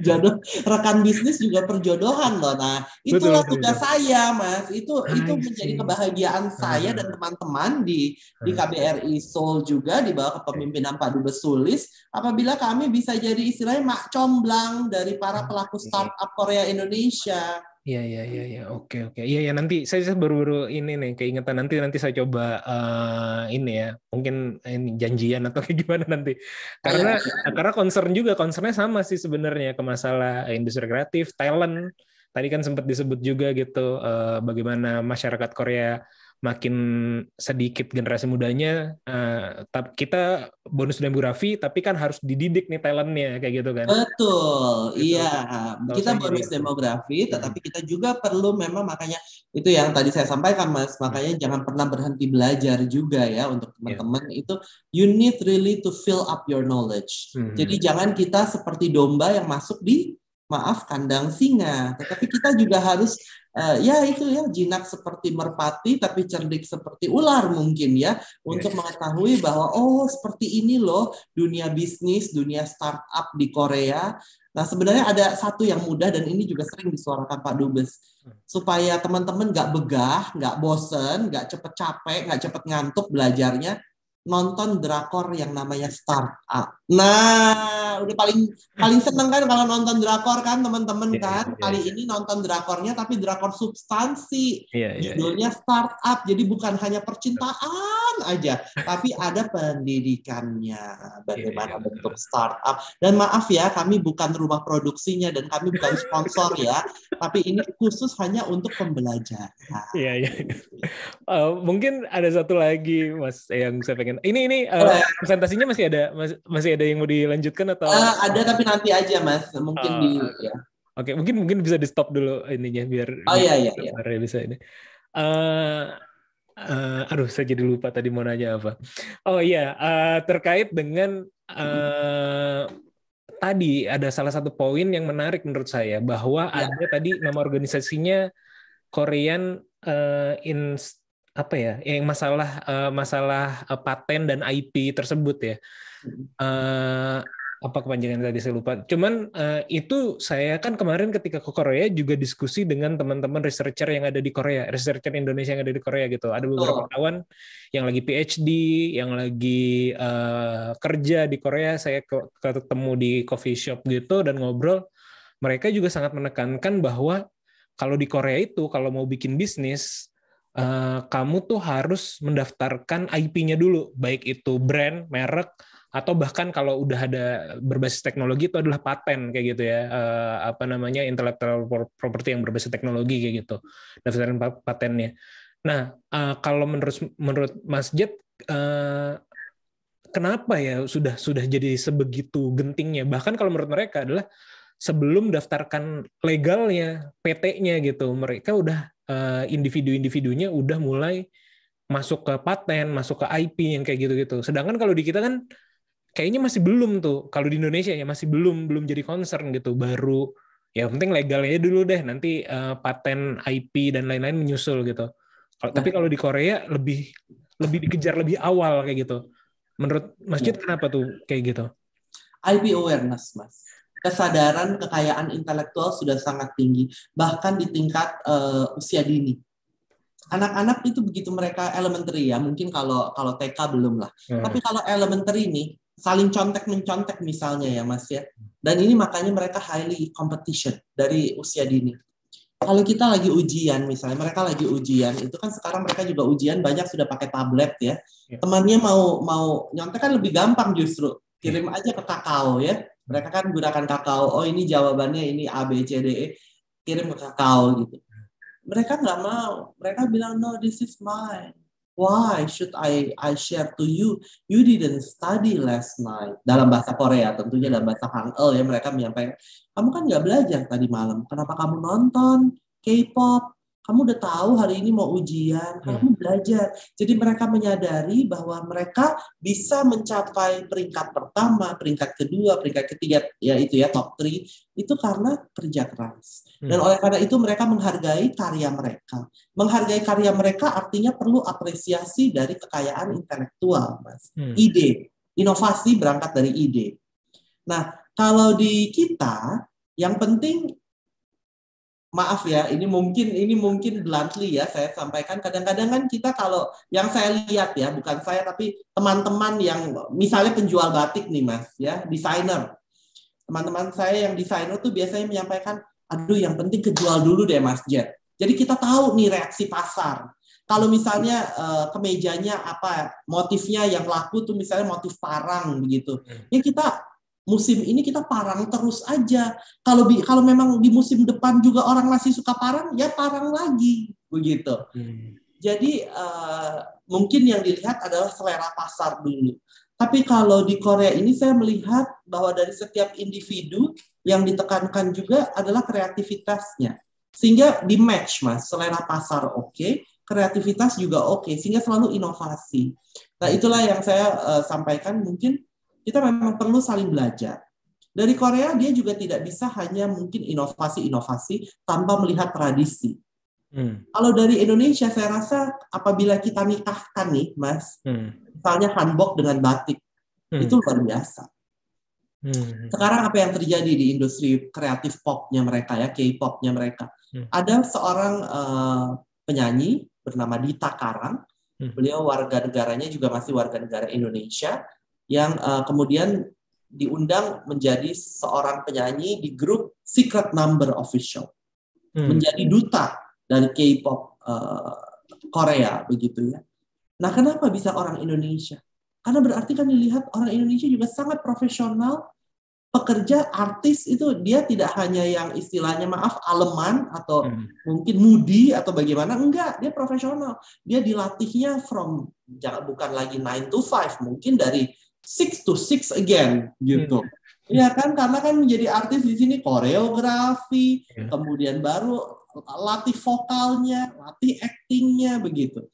Jodoh rekan bisnis juga perjodohan loh. Nah, itulah tugas saya Mas. Itu menjadi kebahagiaan saya dan teman-teman di KBRI Seoul juga di bawah kepemimpinan Pak Dubes Sulis apabila kami bisa jadi istilahnya mak comblang dari para pelaku startup Korea Indonesia. Iya, oke. Iya, nanti saya baru ini nih keingetan nanti saya coba ini ya, mungkin ini janjian atau kayak gimana nanti. Karena concernnya sama sih sebenarnya ke masalah industri kreatif, talent. Tadi kan sempat disebut juga gitu bagaimana masyarakat Korea makin sedikit generasi mudanya, kita bonus demografi, tapi kan harus dididik nih talentnya kayak gitu kan. Betul, gitu. Iya. Kita bonus demografi, tetapi kita juga perlu memang makanya itu yang tadi saya sampaikan Mas, makanya jangan pernah berhenti belajar juga ya untuk teman-teman itu you need really to fill up your knowledge. Jadi jangan kita seperti domba yang masuk di kandang singa, tetapi kita juga harus jinak seperti merpati tapi cerdik seperti ular mungkin ya untuk mengetahui bahwa seperti ini loh dunia bisnis, dunia startup di Korea. Nah sebenarnya ada satu yang mudah dan ini juga sering disuarakan Pak Dubes supaya teman-teman nggak begah, nggak bosen, nggak cepet capek, nggak cepet ngantuk belajarnya. Nonton drakor yang namanya startup. Nah, udah paling seneng kan kalau nonton drakor kan teman-teman kan. Kali ini nonton drakornya tapi drakor substansi. Judulnya startup. Jadi bukan hanya percintaan aja, tapi ada pendidikannya. Bagaimana bentuk startup. Dan maaf ya, kami bukan rumah produksinya dan kami bukan sponsor ya. Tapi ini khusus hanya untuk pembelajaran. Iya. Mungkin ada satu lagi Mas yang saya pengen. Ini presentasinya masih ada yang mau dilanjutkan atau? Ada tapi nanti aja Mas. Mungkin Oke, mungkin bisa di stop dulu ininya biar. Iya. Bisa ini. Saya jadi lupa tadi mau nanya apa. Terkait dengan tadi ada salah satu poin yang menarik menurut saya bahwa ada tadi nama organisasinya Korean yang masalah paten dan IP tersebut ya. Apa kepanjangan tadi saya lupa. Cuman itu saya kan kemarin ketika ke Korea juga diskusi dengan teman-teman researcher yang ada di Korea, researcher Indonesia yang ada di Korea gitu. Ada beberapa kawan yang lagi PhD, yang lagi kerja di Korea. Saya ketemu di coffee shop gitu dan ngobrol mereka juga sangat menekankan bahwa kalau di Korea itu, kalau mau bikin bisnis, kamu tuh harus mendaftarkan IP-nya dulu, baik itu brand, merek, atau bahkan kalau udah ada berbasis teknologi itu adalah paten kayak gitu ya, intellectual property yang berbasis teknologi kayak gitu, daftarin patennya. Nah, kalau menurut Mas Jet, kenapa ya sudah jadi sebegitu gentingnya? Bahkan kalau menurut mereka adalah sebelum daftarkan legalnya, PT-nya gitu, mereka udah individu-individunya udah mulai masuk ke paten, masuk ke IP yang kayak gitu-gitu. Sedangkan kalau di kita kan kayaknya masih belum tuh. Kalau di Indonesia ya masih belum jadi concern gitu. Baru ya penting legalnya dulu deh, nanti paten, IP dan lain-lain menyusul gitu. Tapi kalau di Korea lebih dikejar lebih awal kayak gitu. Menurut Mas Jet kenapa tuh kayak gitu? IP awareness, Mas. Kesadaran kekayaan intelektual sudah sangat tinggi, bahkan di tingkat usia dini. Anak-anak itu begitu mereka elementary ya, mungkin kalau TK belum lah. Tapi kalau elementary ini saling contek-mencontek misalnya ya Mas ya. Dan ini makanya mereka highly competition dari usia dini. Kalau kita lagi ujian misalnya, mereka lagi ujian, itu kan sekarang mereka juga ujian banyak sudah pakai tablet ya. Temannya mau nyontek kan lebih gampang justru. Kirim aja ke Kakao ya. Mereka kan gunakan Kakao. Oh ini jawabannya ini A, B, C, D, E. Kirim ke Kakao gitu. Mereka nggak mau. Mereka bilang, no, this is mine. Why should I share to you? You didn't study last night. Dalam bahasa Korea, tentunya dalam bahasa Hangul ya, mereka menyampaikan, kamu kan nggak belajar tadi malam. Kenapa kamu nonton K-pop? Kamu udah tahu hari ini mau ujian, kamu belajar. Jadi mereka menyadari bahwa mereka bisa mencapai peringkat pertama, peringkat kedua, peringkat ketiga, ya itu ya top 3, itu karena kerja keras. Dan oleh karena itu mereka menghargai karya mereka. Menghargai karya mereka artinya perlu apresiasi dari kekayaan intelektual, Mas. Ide, inovasi berangkat dari ide. Nah, kalau di kita, yang penting maaf ya, ini mungkin bluntly ya saya sampaikan. Kadang-kadang kan kita kalau yang saya lihat ya, bukan saya tapi teman-teman yang misalnya penjual batik nih Mas ya, desainer. Teman-teman saya yang desainer tuh biasanya menyampaikan, aduh yang penting kejual dulu deh Mas Jet. Jadi kita tahu nih reaksi pasar. Kalau misalnya kemejanya apa motifnya yang laku tuh misalnya motif parang begitu. Ya kita musim ini kita parang terus aja. Kalau memang di musim depan juga orang masih suka parang, ya parang lagi begitu. Jadi mungkin yang dilihat adalah selera pasar dulu. Tapi kalau di Korea ini saya melihat bahwa dari setiap individu yang ditekankan juga adalah kreativitasnya. Sehingga di match Mas, selera pasar oke, kreativitas juga oke, sehingga selalu inovasi. Nah itulah yang saya sampaikan, mungkin kita memang perlu saling belajar. Dari Korea dia juga tidak bisa hanya mungkin inovasi-inovasi tanpa melihat tradisi. Kalau dari Indonesia saya rasa apabila kita nikahkan nih Mas, misalnya hanbok dengan batik, itu luar biasa. Sekarang apa yang terjadi di industri kreatif popnya mereka ya, K-popnya mereka. Ada seorang penyanyi bernama Dita Karang, beliau warga negaranya juga masih warga negara Indonesia, yang kemudian diundang menjadi seorang penyanyi di grup Secret Number Official, menjadi duta dari K-pop Korea begitu ya. Nah, kenapa bisa orang Indonesia? Karena berarti kan dilihat orang Indonesia juga sangat profesional, pekerja, artis itu dia tidak hanya yang istilahnya maaf aleman atau mungkin moody atau bagaimana, enggak, dia profesional. Dia dilatihnya bukan lagi 9 to 5, mungkin dari 6 to 6 again gitu. Ya kan, karena kan menjadi artis di sini koreografi, kemudian baru latih vokalnya, latih actingnya begitu.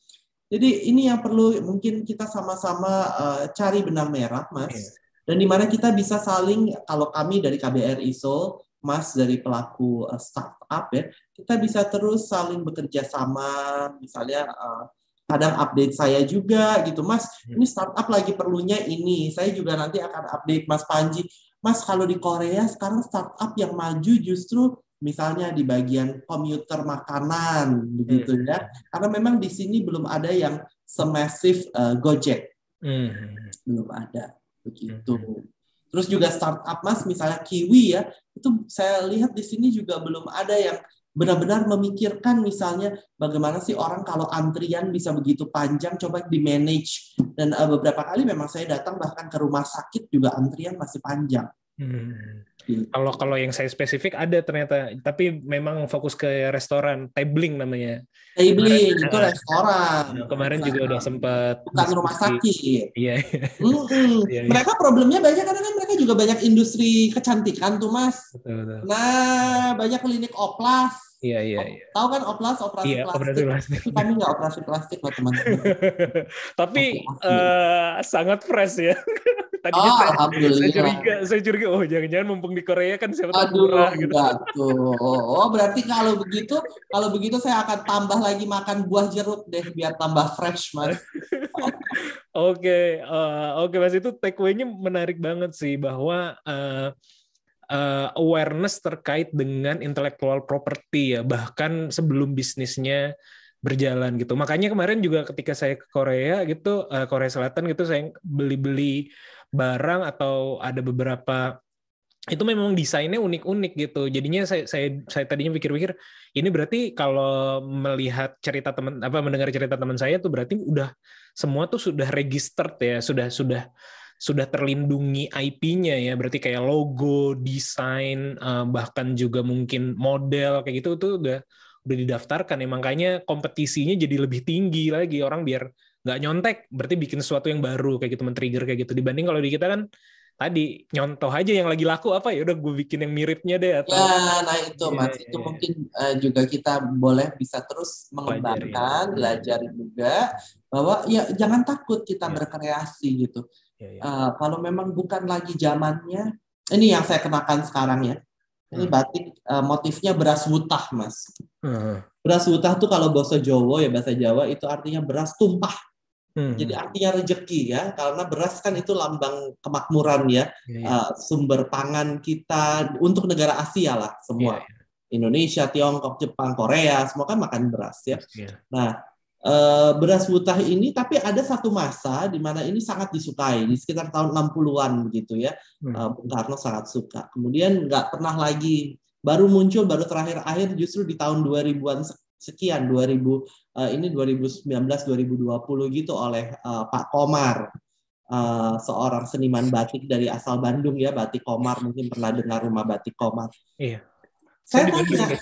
Jadi ini yang perlu mungkin kita sama-sama cari benang merah, Mas. Dan di mana kita bisa saling, kalau kami dari KBRI Seoul, Mas dari pelaku startup ya, kita bisa terus saling bekerja sama, misalnya kadang update saya juga gitu, Mas, ini startup lagi perlunya ini, saya juga nanti akan update Mas Panji. Mas, kalau di Korea sekarang startup yang maju justru misalnya di bagian komuter makanan, begitu ya. Karena memang di sini belum ada yang semasif Gojek. Belum ada, begitu. Terus juga startup, Mas, misalnya Kiwi ya, Itu saya lihat di sini juga belum ada yang benar-benar memikirkan misalnya bagaimana sih orang kalau antrian bisa begitu panjang, coba di-manage. Dan beberapa kali memang saya datang bahkan ke rumah sakit juga antrian masih panjang. Kalau yang saya spesifik ada ternyata, tapi memang fokus ke restoran, tabling namanya. Tabling itu restoran. Kemarin juga udah sempat bukan rumah sakit. Iya. Mereka problemnya banyak karena kan mereka juga banyak industri kecantikan tuh Mas. Betul. Nah, banyak klinik oplas. Iya. Tahu kan oplas, operasi plastik. Kami nggak operasi plastik loh teman-teman. Tapi sangat fresh ya. Tadinya saya curiga, oh jangan-jangan mumpung di Korea kan siapa tahu murah gitu. Tuh. Oh, berarti kalau begitu saya akan tambah lagi makan buah jeruk deh biar tambah fresh, Mas. Oke, Mas, itu takeaway-nya menarik banget sih bahwa awareness terkait dengan intellectual property ya, bahkan sebelum bisnisnya berjalan gitu. Makanya kemarin juga ketika saya ke Korea gitu, Korea Selatan gitu, saya beli barang atau ada beberapa itu memang desainnya unik-unik gitu. Jadinya saya tadinya pikir-pikir ini berarti kalau mendengar cerita teman saya tuh berarti udah semua tuh sudah registered ya, sudah terlindungi IP-nya ya. Berarti kayak logo, desain, bahkan juga mungkin model kayak gitu tuh udah didaftarkan ya. Makanya kompetisinya jadi lebih tinggi lagi, orang biar nggak nyontek, berarti bikin sesuatu yang baru kayak gitu, men-trigger kayak gitu. Dibanding kalau di kita kan tadi nyontoh aja yang lagi laku apa, ya udah gue bikin yang miripnya deh atau nah itu Mas, itu mungkin juga kita bisa terus mengembangkan, belajar juga bahwa ya jangan takut kita berkreasi gitu. Kalau memang bukan lagi zamannya, ini yang saya kenakan sekarang ya. Ini batik motifnya beras wutah, Mas. Beras wutah tuh kalau bahasa Jawa itu artinya beras tumpah. Jadi artinya rezeki ya, karena beras kan itu lambang kemakmuran ya, sumber pangan kita untuk negara Asia lah semua. Indonesia, Tiongkok, Jepang, Korea, semua kan makan beras ya. Nah, beras wutah ini tapi ada satu masa di mana ini sangat disukai di sekitar tahun 60-an begitu ya. Bung Karno sangat suka. Kemudian nggak pernah lagi, baru terakhir justru di tahun 2000-an sekian, 2019 2020 gitu oleh Pak Komar, seorang seniman batik dari asal Bandung ya, Batik Komar, mungkin pernah dengar rumah Batik Komar. Iya. Saya tanya,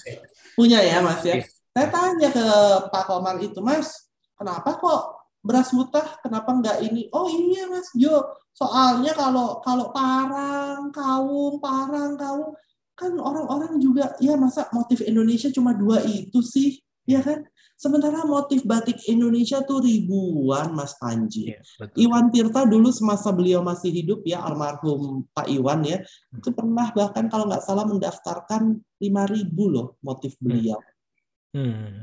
punya ya Mas ya. Saya tanya ke Pak Komar itu, Mas, kenapa kok beras wutah, kenapa enggak ini? Oh iya Mas Jo, soalnya kalau parang kawung kan orang-orang juga ya masa motif Indonesia cuma 2 itu sih, ya kan? Sementara motif batik Indonesia tuh ribuan, Mas Panji. Iwan Tirta dulu semasa beliau masih hidup ya, almarhum Pak Iwan ya, itu pernah bahkan kalau nggak salah mendaftarkan 5.000 loh motif beliau.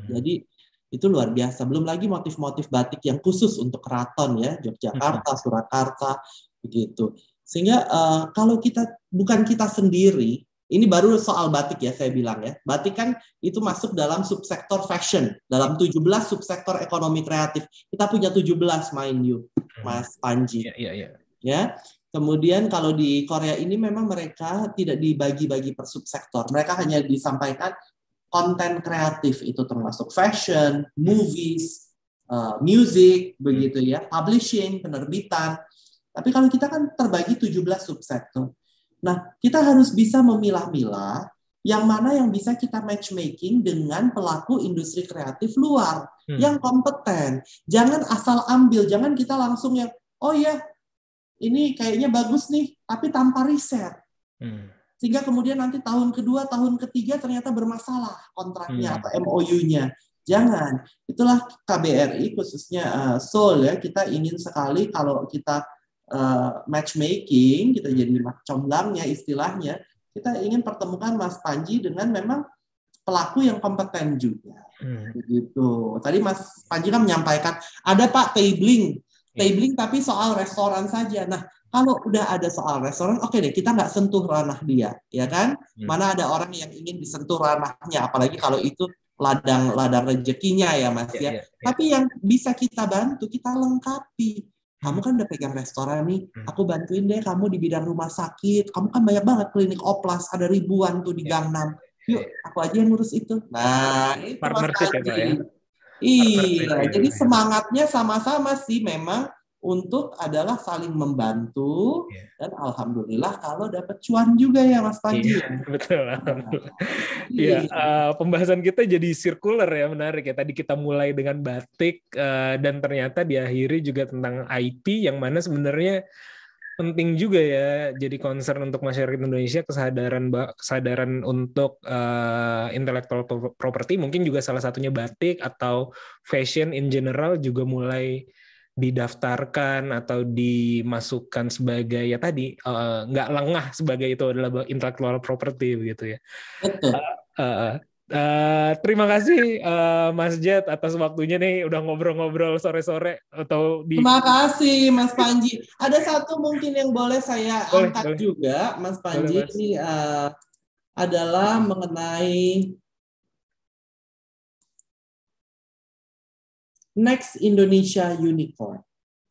Jadi itu luar biasa. Belum lagi motif-motif batik yang khusus untuk keraton ya, Yogyakarta, Surakarta, begitu. Sehingga kalau bukan kita sendiri, ini baru soal batik ya saya bilang ya. Batik kan itu masuk dalam subsektor fashion, dalam 17 subsektor ekonomi kreatif. Kita punya 17 mind you, Mas Panji. Ya. Kemudian kalau di Korea ini memang mereka tidak dibagi-bagi per subsektor. Mereka hanya disampaikan konten kreatif, itu termasuk fashion, movies, music, begitu ya, publishing, penerbitan. Tapi kalau kita kan terbagi 17 subsektor. Nah, kita harus bisa memilah-milah yang mana yang bisa kita matchmaking dengan pelaku industri kreatif luar yang kompeten. Jangan asal ambil, jangan kita langsung yang, oh ya, ini kayaknya bagus nih, tapi tanpa riset. Sehingga kemudian nanti tahun kedua, tahun ketiga ternyata bermasalah kontraknya atau MOU-nya. Jangan. Itulah KBRI khususnya Seoul ya, kita ingin sekali kalau kita matchmaking, kita jadi comblangnya istilahnya, kita ingin pertemukan Mas Panji dengan memang pelaku yang kompeten juga. Begitu. Tadi Mas Panji kan menyampaikan ada Pak tabling tapi soal restoran saja. Nah, kalau udah ada soal restoran, oke deh, kita nggak sentuh ranah dia, ya kan? Mana ada orang yang ingin disentuh ranahnya, apalagi kalau itu ladang rezekinya ya Mas ya. Tapi yang bisa kita bantu, kita lengkapi. Kamu kan udah pegang restoran nih, aku bantuin deh kamu di bidang rumah sakit. Kamu kan banyak banget klinik oplas, ada ribuan tuh di Gang 6. Yuk, aku aja yang ngurus itu. Nah, itu Mas Partnership ya, Pak, ya? Panji. Partnership, Iya, ya. jadi semangatnya sama-sama sih memang untuk adalah saling membantu dan alhamdulillah kalau dapat cuan juga ya Mas Panji. Iya, betul. Alhamdulillah. Iya. Pembahasan kita jadi sirkuler ya, menarik ya. Tadi kita mulai dengan batik dan ternyata diakhiri juga tentang IT yang mana sebenarnya penting juga ya jadi concern untuk masyarakat Indonesia, kesadaran untuk intellectual property, mungkin juga salah satunya batik atau fashion in general juga mulai didaftarkan atau dimasukkan sebagai ya tadi nggak lengah sebagai itu adalah intellectual property begitu ya. Betul. Terima kasih Mas Jet atas waktunya nih udah ngobrol-ngobrol sore-sore atau di. Terima kasih Mas Panji. Ada satu mungkin yang boleh saya angkat juga Mas Panji, boleh, Mas. Ini adalah mengenai Next Indonesia Unicorn,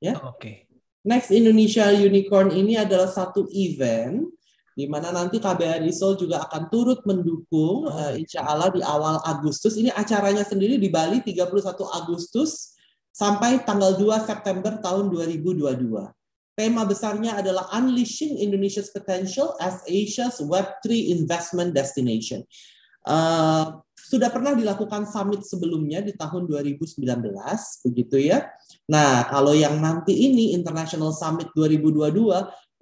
ya. Oke. Next Indonesia Unicorn ini adalah satu event di mana nanti KBRI Seoul juga akan turut mendukung, insya Allah di awal Agustus. Ini acaranya sendiri di Bali 31 Agustus sampai tanggal 2 September tahun 2022. Tema besarnya adalah Unleashing Indonesia's Potential as Asia's Web3 Investment Destination. Sudah pernah dilakukan summit sebelumnya di tahun 2019, begitu ya. Nah, kalau yang nanti ini International Summit 2022,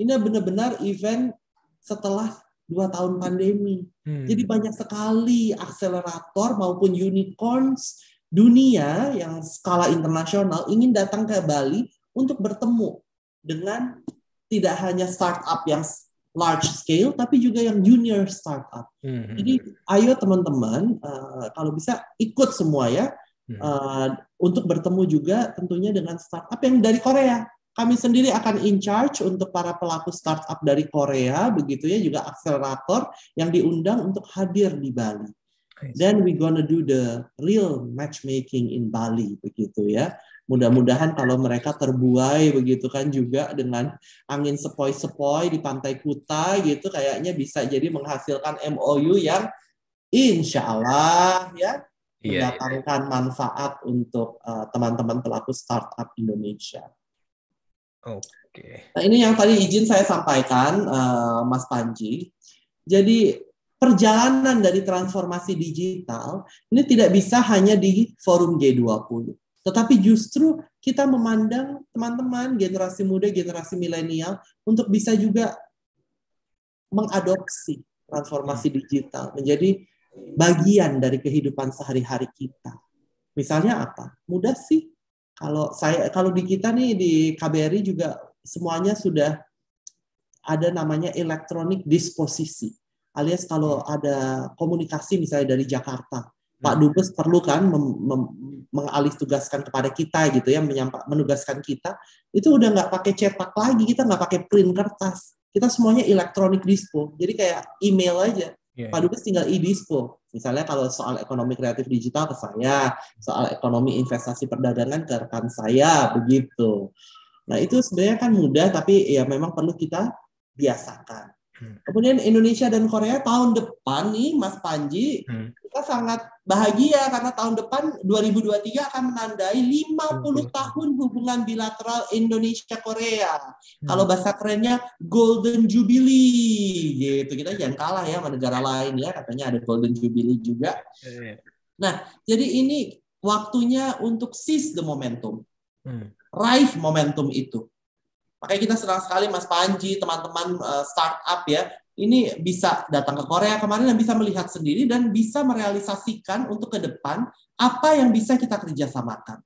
ini benar-benar event setelah 2 tahun pandemi. Jadi banyak sekali akselerator maupun unicorns dunia yang skala internasional ingin datang ke Bali untuk bertemu dengan tidak hanya startup yang large scale, tapi juga yang junior startup. Jadi ayo teman-teman, kalau bisa ikut semua ya, untuk bertemu juga tentunya dengan startup yang dari Korea. Kami sendiri akan in charge untuk para pelaku startup dari Korea, begitu ya, juga akselerator yang diundang untuk hadir di Bali. Then we gonna do the real matchmaking in Bali, begitu ya. Mudah-mudahan kalau mereka terbuai begitu kan juga dengan angin sepoi-sepoi di Pantai Kuta gitu, kayaknya bisa jadi menghasilkan MOU yang insya Allah ya mendatangkan manfaat untuk teman-teman pelaku startup Indonesia. Oke. Nah ini yang tadi izin saya sampaikan Mas Panji. Jadi perjalanan dari transformasi digital ini tidak bisa hanya di forum G20. Tetapi justru kita memandang teman-teman generasi muda, generasi milenial untuk bisa juga mengadopsi transformasi digital menjadi bagian dari kehidupan sehari-hari kita. Misalnya apa? Mudah sih. Kalau di kita nih di KBRI juga semuanya sudah ada namanya elektronik disposisi. Alias kalau ada komunikasi misalnya dari Jakarta, Pak Dubes perlu kan mengalih tugaskan kepada kita gitu ya, menugaskan kita, itu udah nggak pakai cetak lagi, kita nggak pakai print kertas, kita semuanya elektronik dispo, jadi kayak email aja, Pak Dubes tinggal e-dispo, misalnya kalau soal ekonomi kreatif digital ke saya, soal ekonomi investasi perdagangan ke rekan saya, begitu. Nah itu sebenarnya kan mudah, tapi ya memang perlu kita biasakan. Kemudian Indonesia dan Korea tahun depan nih Mas Panji, kita sangat bahagia karena tahun depan 2023 akan menandai 50 tahun hubungan bilateral Indonesia-Korea. Kalau bahasa kerennya Golden Jubilee gitu. Kita jangan kalah ya sama negara lain ya, katanya ada Golden Jubilee juga. Nah, jadi ini waktunya untuk seize the momentum. Raih momentum itu. Makanya kita senang sekali Mas Panji, teman-teman startup ya, ini bisa datang ke Korea kemarin dan bisa melihat sendiri dan bisa merealisasikan untuk ke depan apa yang bisa kita kerjasamakan.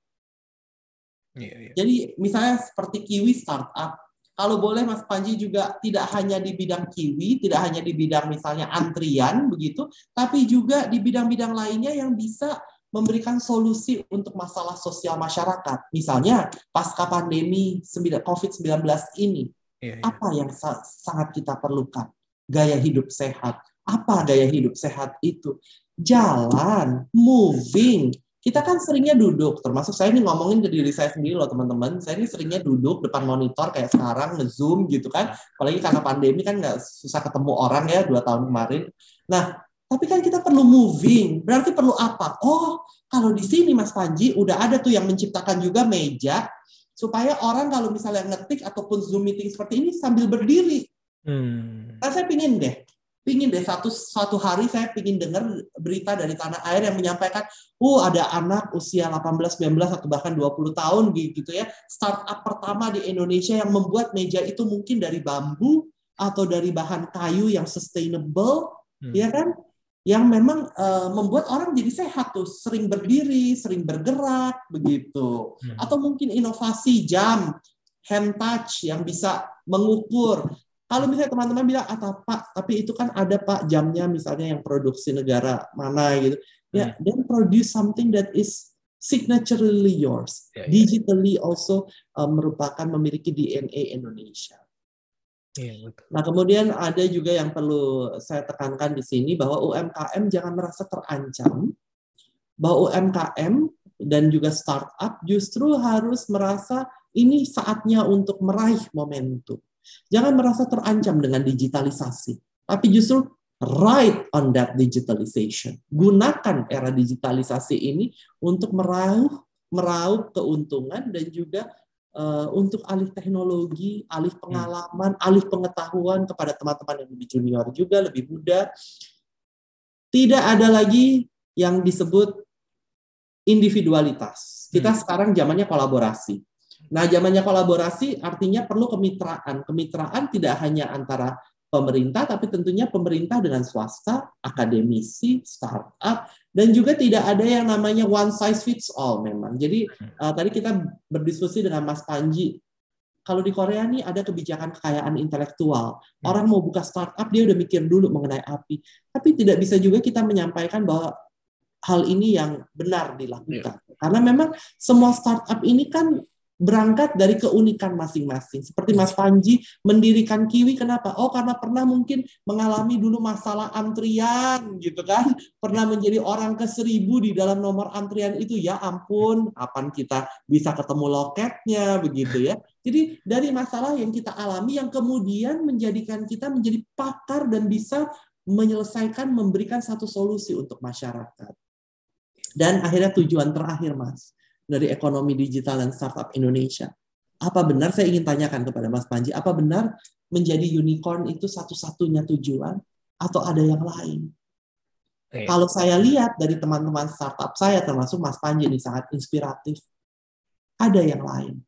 Jadi misalnya seperti Kiwi Startup, kalau boleh Mas Panji juga tidak hanya di bidang Kiwi, tidak hanya di bidang misalnya antrian begitu, tapi juga di bidang-bidang lainnya yang bisa memberikan solusi untuk masalah sosial masyarakat. Misalnya, pasca pandemi COVID-19 ini, apa yang sangat kita perlukan? Gaya hidup sehat. Apa gaya hidup sehat itu? Jalan, moving, Kita kan seringnya duduk, termasuk saya ini ngomongin ke diri saya sendiri loh teman-teman. Saya ini seringnya duduk depan monitor kayak sekarang, nge-zoom gitu kan. Apalagi karena pandemi kan nggak susah ketemu orang ya 2 tahun kemarin. Nah, tapi kan kita perlu moving. Berarti perlu apa? Oh, kalau di sini Mas Panji udah ada tuh yang menciptakan juga meja supaya orang kalau misalnya ngetik ataupun Zoom meeting seperti ini sambil berdiri. Nah, saya pingin deh suatu hari saya pingin dengar berita dari tanah air yang menyampaikan, ada anak usia 18, 19 atau bahkan 20 tahun gitu ya, startup pertama di Indonesia yang membuat meja itu mungkin dari bambu atau dari bahan kayu yang sustainable, ya kan? Yang memang membuat orang jadi sehat tuh, sering berdiri, sering bergerak begitu. Atau mungkin inovasi jam hand touch yang bisa mengukur. Kalau misalnya teman-teman bilang, Pak, tapi itu kan ada Pak jamnya misalnya yang produksi negara mana gitu. Ya, then produce something that is signaturely yours. Digitally also merupakan memiliki DNA Indonesia. Nah, kemudian ada juga yang perlu saya tekankan di sini bahwa UMKM jangan merasa terancam. Bahwa UMKM dan juga startup justru harus merasa ini saatnya untuk meraih momentum. Jangan merasa terancam dengan digitalisasi, tapi justru ride on that digitalization. Gunakan era digitalisasi ini untuk meraup keuntungan dan juga untuk alih teknologi, alih pengalaman, alih pengetahuan kepada teman-teman yang lebih junior juga, lebih muda. Tidak ada lagi yang disebut individualitas. Kita sekarang zamannya kolaborasi. Nah, zamannya kolaborasi artinya perlu kemitraan. Kemitraan tidak hanya antara pemerintah, tapi tentunya pemerintah dengan swasta, akademisi, startup, dan juga tidak ada yang namanya one size fits all memang. Jadi tadi kita berdiskusi dengan Mas Panji, kalau di Korea nih ada kebijakan kekayaan intelektual. Orang mau buka startup, dia udah mikir dulu mengenai IP. Tapi tidak bisa juga kita menyampaikan bahwa hal ini yang benar dilakukan. Karena memang semua startup ini kan berangkat dari keunikan masing-masing. Seperti Mas Panji mendirikan Kiwi, kenapa? Karena pernah mungkin mengalami dulu masalah antrian, gitu kan? Pernah menjadi orang ke-1000 di dalam nomor antrian itu. Ya ampun, kapan kita bisa ketemu loketnya, begitu ya. Jadi dari masalah yang kita alami yang kemudian menjadikan kita menjadi pakar dan bisa menyelesaikan, memberikan satu solusi untuk masyarakat. Dan akhirnya tujuan terakhir, Mas, dari ekonomi digital dan startup Indonesia. Apa benar, saya ingin tanyakan kepada Mas Panji, apa benar menjadi unicorn itu satu-satunya tujuan atau ada yang lain? Kalau saya lihat dari teman-teman startup saya, termasuk Mas Panji ini sangat inspiratif, ada yang lain.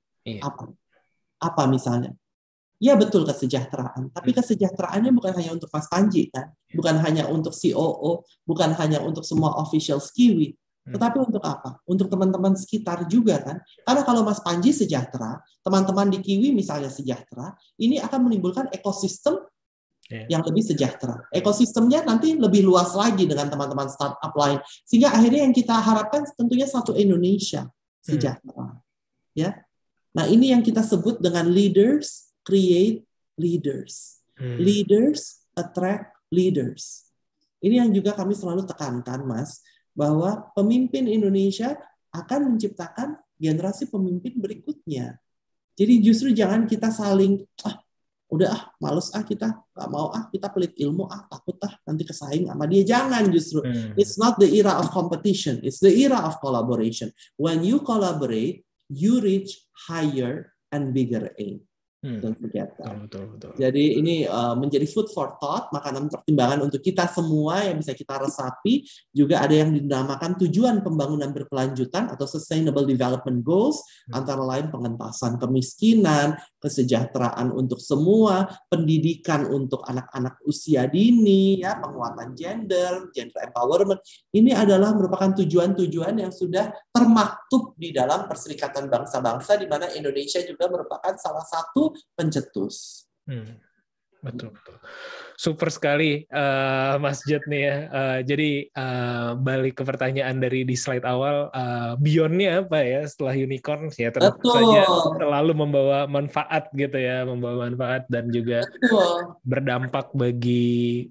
Apa misalnya? Ya betul, kesejahteraan. Tapi kesejahteraannya bukan hanya untuk Mas Panji, kan? Bukan hanya untuk COO, bukan hanya untuk semua officials Kiwi. Tetapi untuk apa? Untuk teman-teman sekitar juga kan. Karena kalau Mas Panji sejahtera, teman-teman di Kiwi misalnya sejahtera, ini akan menimbulkan ekosistem yang lebih sejahtera. Ekosistemnya nanti lebih luas lagi dengan teman-teman startup lain. Sehingga akhirnya yang kita harapkan tentunya satu Indonesia sejahtera. Ya. Nah, ini yang kita sebut dengan leaders create leaders. Leaders attract leaders. Ini yang juga kami selalu tekankan, Mas, bahwa pemimpin Indonesia akan menciptakan generasi pemimpin berikutnya. Jadi justru jangan kita saling, males kita, nggak mau kita pelit ilmu, takut nanti kesaing sama dia. Jangan justru. It's not the era of competition, it's the era of collaboration. When you collaborate, you reach higher and bigger aim. Don't forget that. Betul. Jadi ini menjadi food for thought, makanan pertimbangan untuk kita semua yang bisa kita resapi. Juga ada yang dinamakan tujuan pembangunan berkelanjutan atau Sustainable Development Goals, antara lain pengentasan kemiskinan, kesejahteraan untuk semua, pendidikan untuk anak-anak usia dini, ya, penguatan gender empowerment. Ini adalah merupakan tujuan-tujuan yang sudah termaktub di dalam Perserikatan Bangsa-Bangsa, di mana Indonesia juga merupakan salah satu pencetus. Betul. Super sekali, Mas Jet nih ya. Jadi balik ke pertanyaan dari di slide awal, beyond-nya apa ya setelah unicorn? Ya tentu saja selalu membawa manfaat gitu ya, dan juga berdampak bagi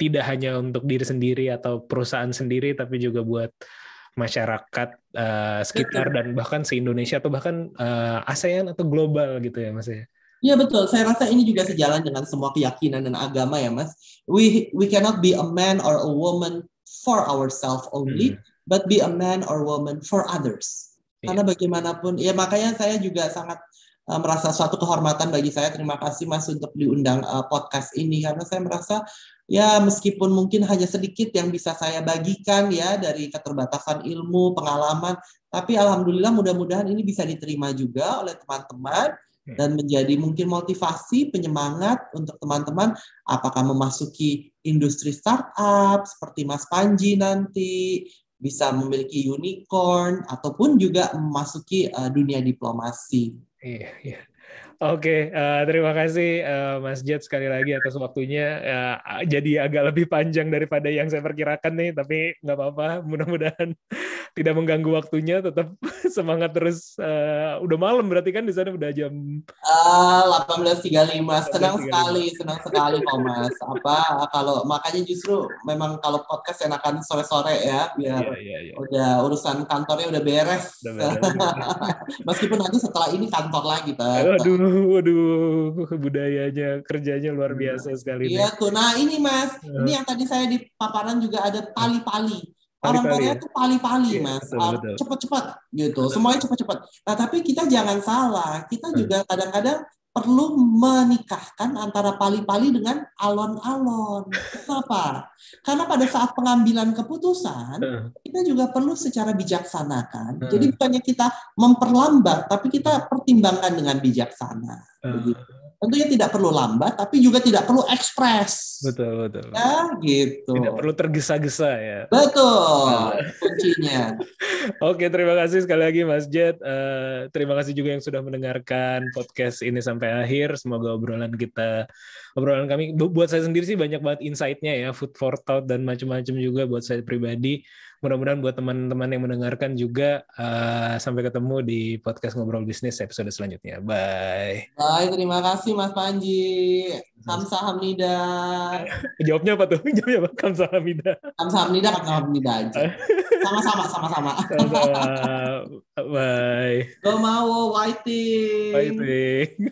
tidak hanya untuk diri sendiri atau perusahaan sendiri, tapi juga buat masyarakat sekitar dan bahkan se-Indonesia atau bahkan ASEAN atau global gitu ya Mas ya. Iya betul, saya rasa ini juga sejalan dengan semua keyakinan dan agama ya Mas. We cannot be a man or a woman for ourselves only, but be a man or woman for others. Karena bagaimanapun, ya makanya saya juga sangat merasa suatu kehormatan bagi saya. Terima kasih Mas untuk diundang podcast ini, karena saya merasa ya meskipun mungkin hanya sedikit yang bisa saya bagikan ya dari keterbatasan ilmu, pengalaman, tapi alhamdulillah mudah-mudahan ini bisa diterima juga oleh teman-teman dan menjadi mungkin motivasi, penyemangat untuk teman-teman apakah memasuki industri startup seperti Mas Panji nanti, bisa memiliki unicorn ataupun juga memasuki dunia diplomasi. Iya. Oke, terima kasih Mas Jet sekali lagi atas waktunya. Jadi agak lebih panjang daripada yang saya perkirakan nih, tapi nggak apa-apa. Mudah-mudahan tidak mengganggu waktunya. Tetap semangat terus. Udah malam berarti kan di sana udah jam 18.35. Senang sekali kok Mas. Kalau makanya justru memang kalau podcast enakan sore-sore ya, biar udah urusan kantornya udah beres. Meskipun nanti setelah ini kantor lagi, Pak. Waduh, budayanya kerjanya luar biasa sekali. Iya tuh. Nah ini Mas, ini yang tadi saya di paparan juga ada pali-pali. Orang Korea tuh pali-pali Mas, cepat-cepat gitu. Semuanya cepat-cepat. Nah tapi kita jangan salah, kita juga kadang-kadang perlu menikahkan antara pali-pali dengan alon-alon. Kenapa? Karena pada saat pengambilan keputusan, kita juga perlu secara bijaksana kan. Jadi bukannya kita memperlambat, tapi kita pertimbangkan dengan bijaksana. Begitu. Tentunya tidak perlu lambat, tapi juga tidak perlu ekspres. Betul. Ya, gitu. Tidak perlu tergesa-gesa ya. Betul, kuncinya. Oke, terima kasih sekali lagi Mas Jet. Terima kasih juga yang sudah mendengarkan podcast ini sampai akhir. Semoga obrolan kami, buat saya sendiri sih banyak banget insight-nya ya, food for thought dan macam-macam juga buat saya pribadi. Mudah-mudahan buat teman-teman yang mendengarkan juga. Sampai ketemu di podcast Ngobrol Bisnis episode selanjutnya. Bye. Bye, terima kasih Mas Panji. Kamsahamnida. Jawabnya apa tuh? Jawabnya apa? Kamsahamnida. Kamsahamnida aja. Sama-sama. Bye. Go mau, fighting.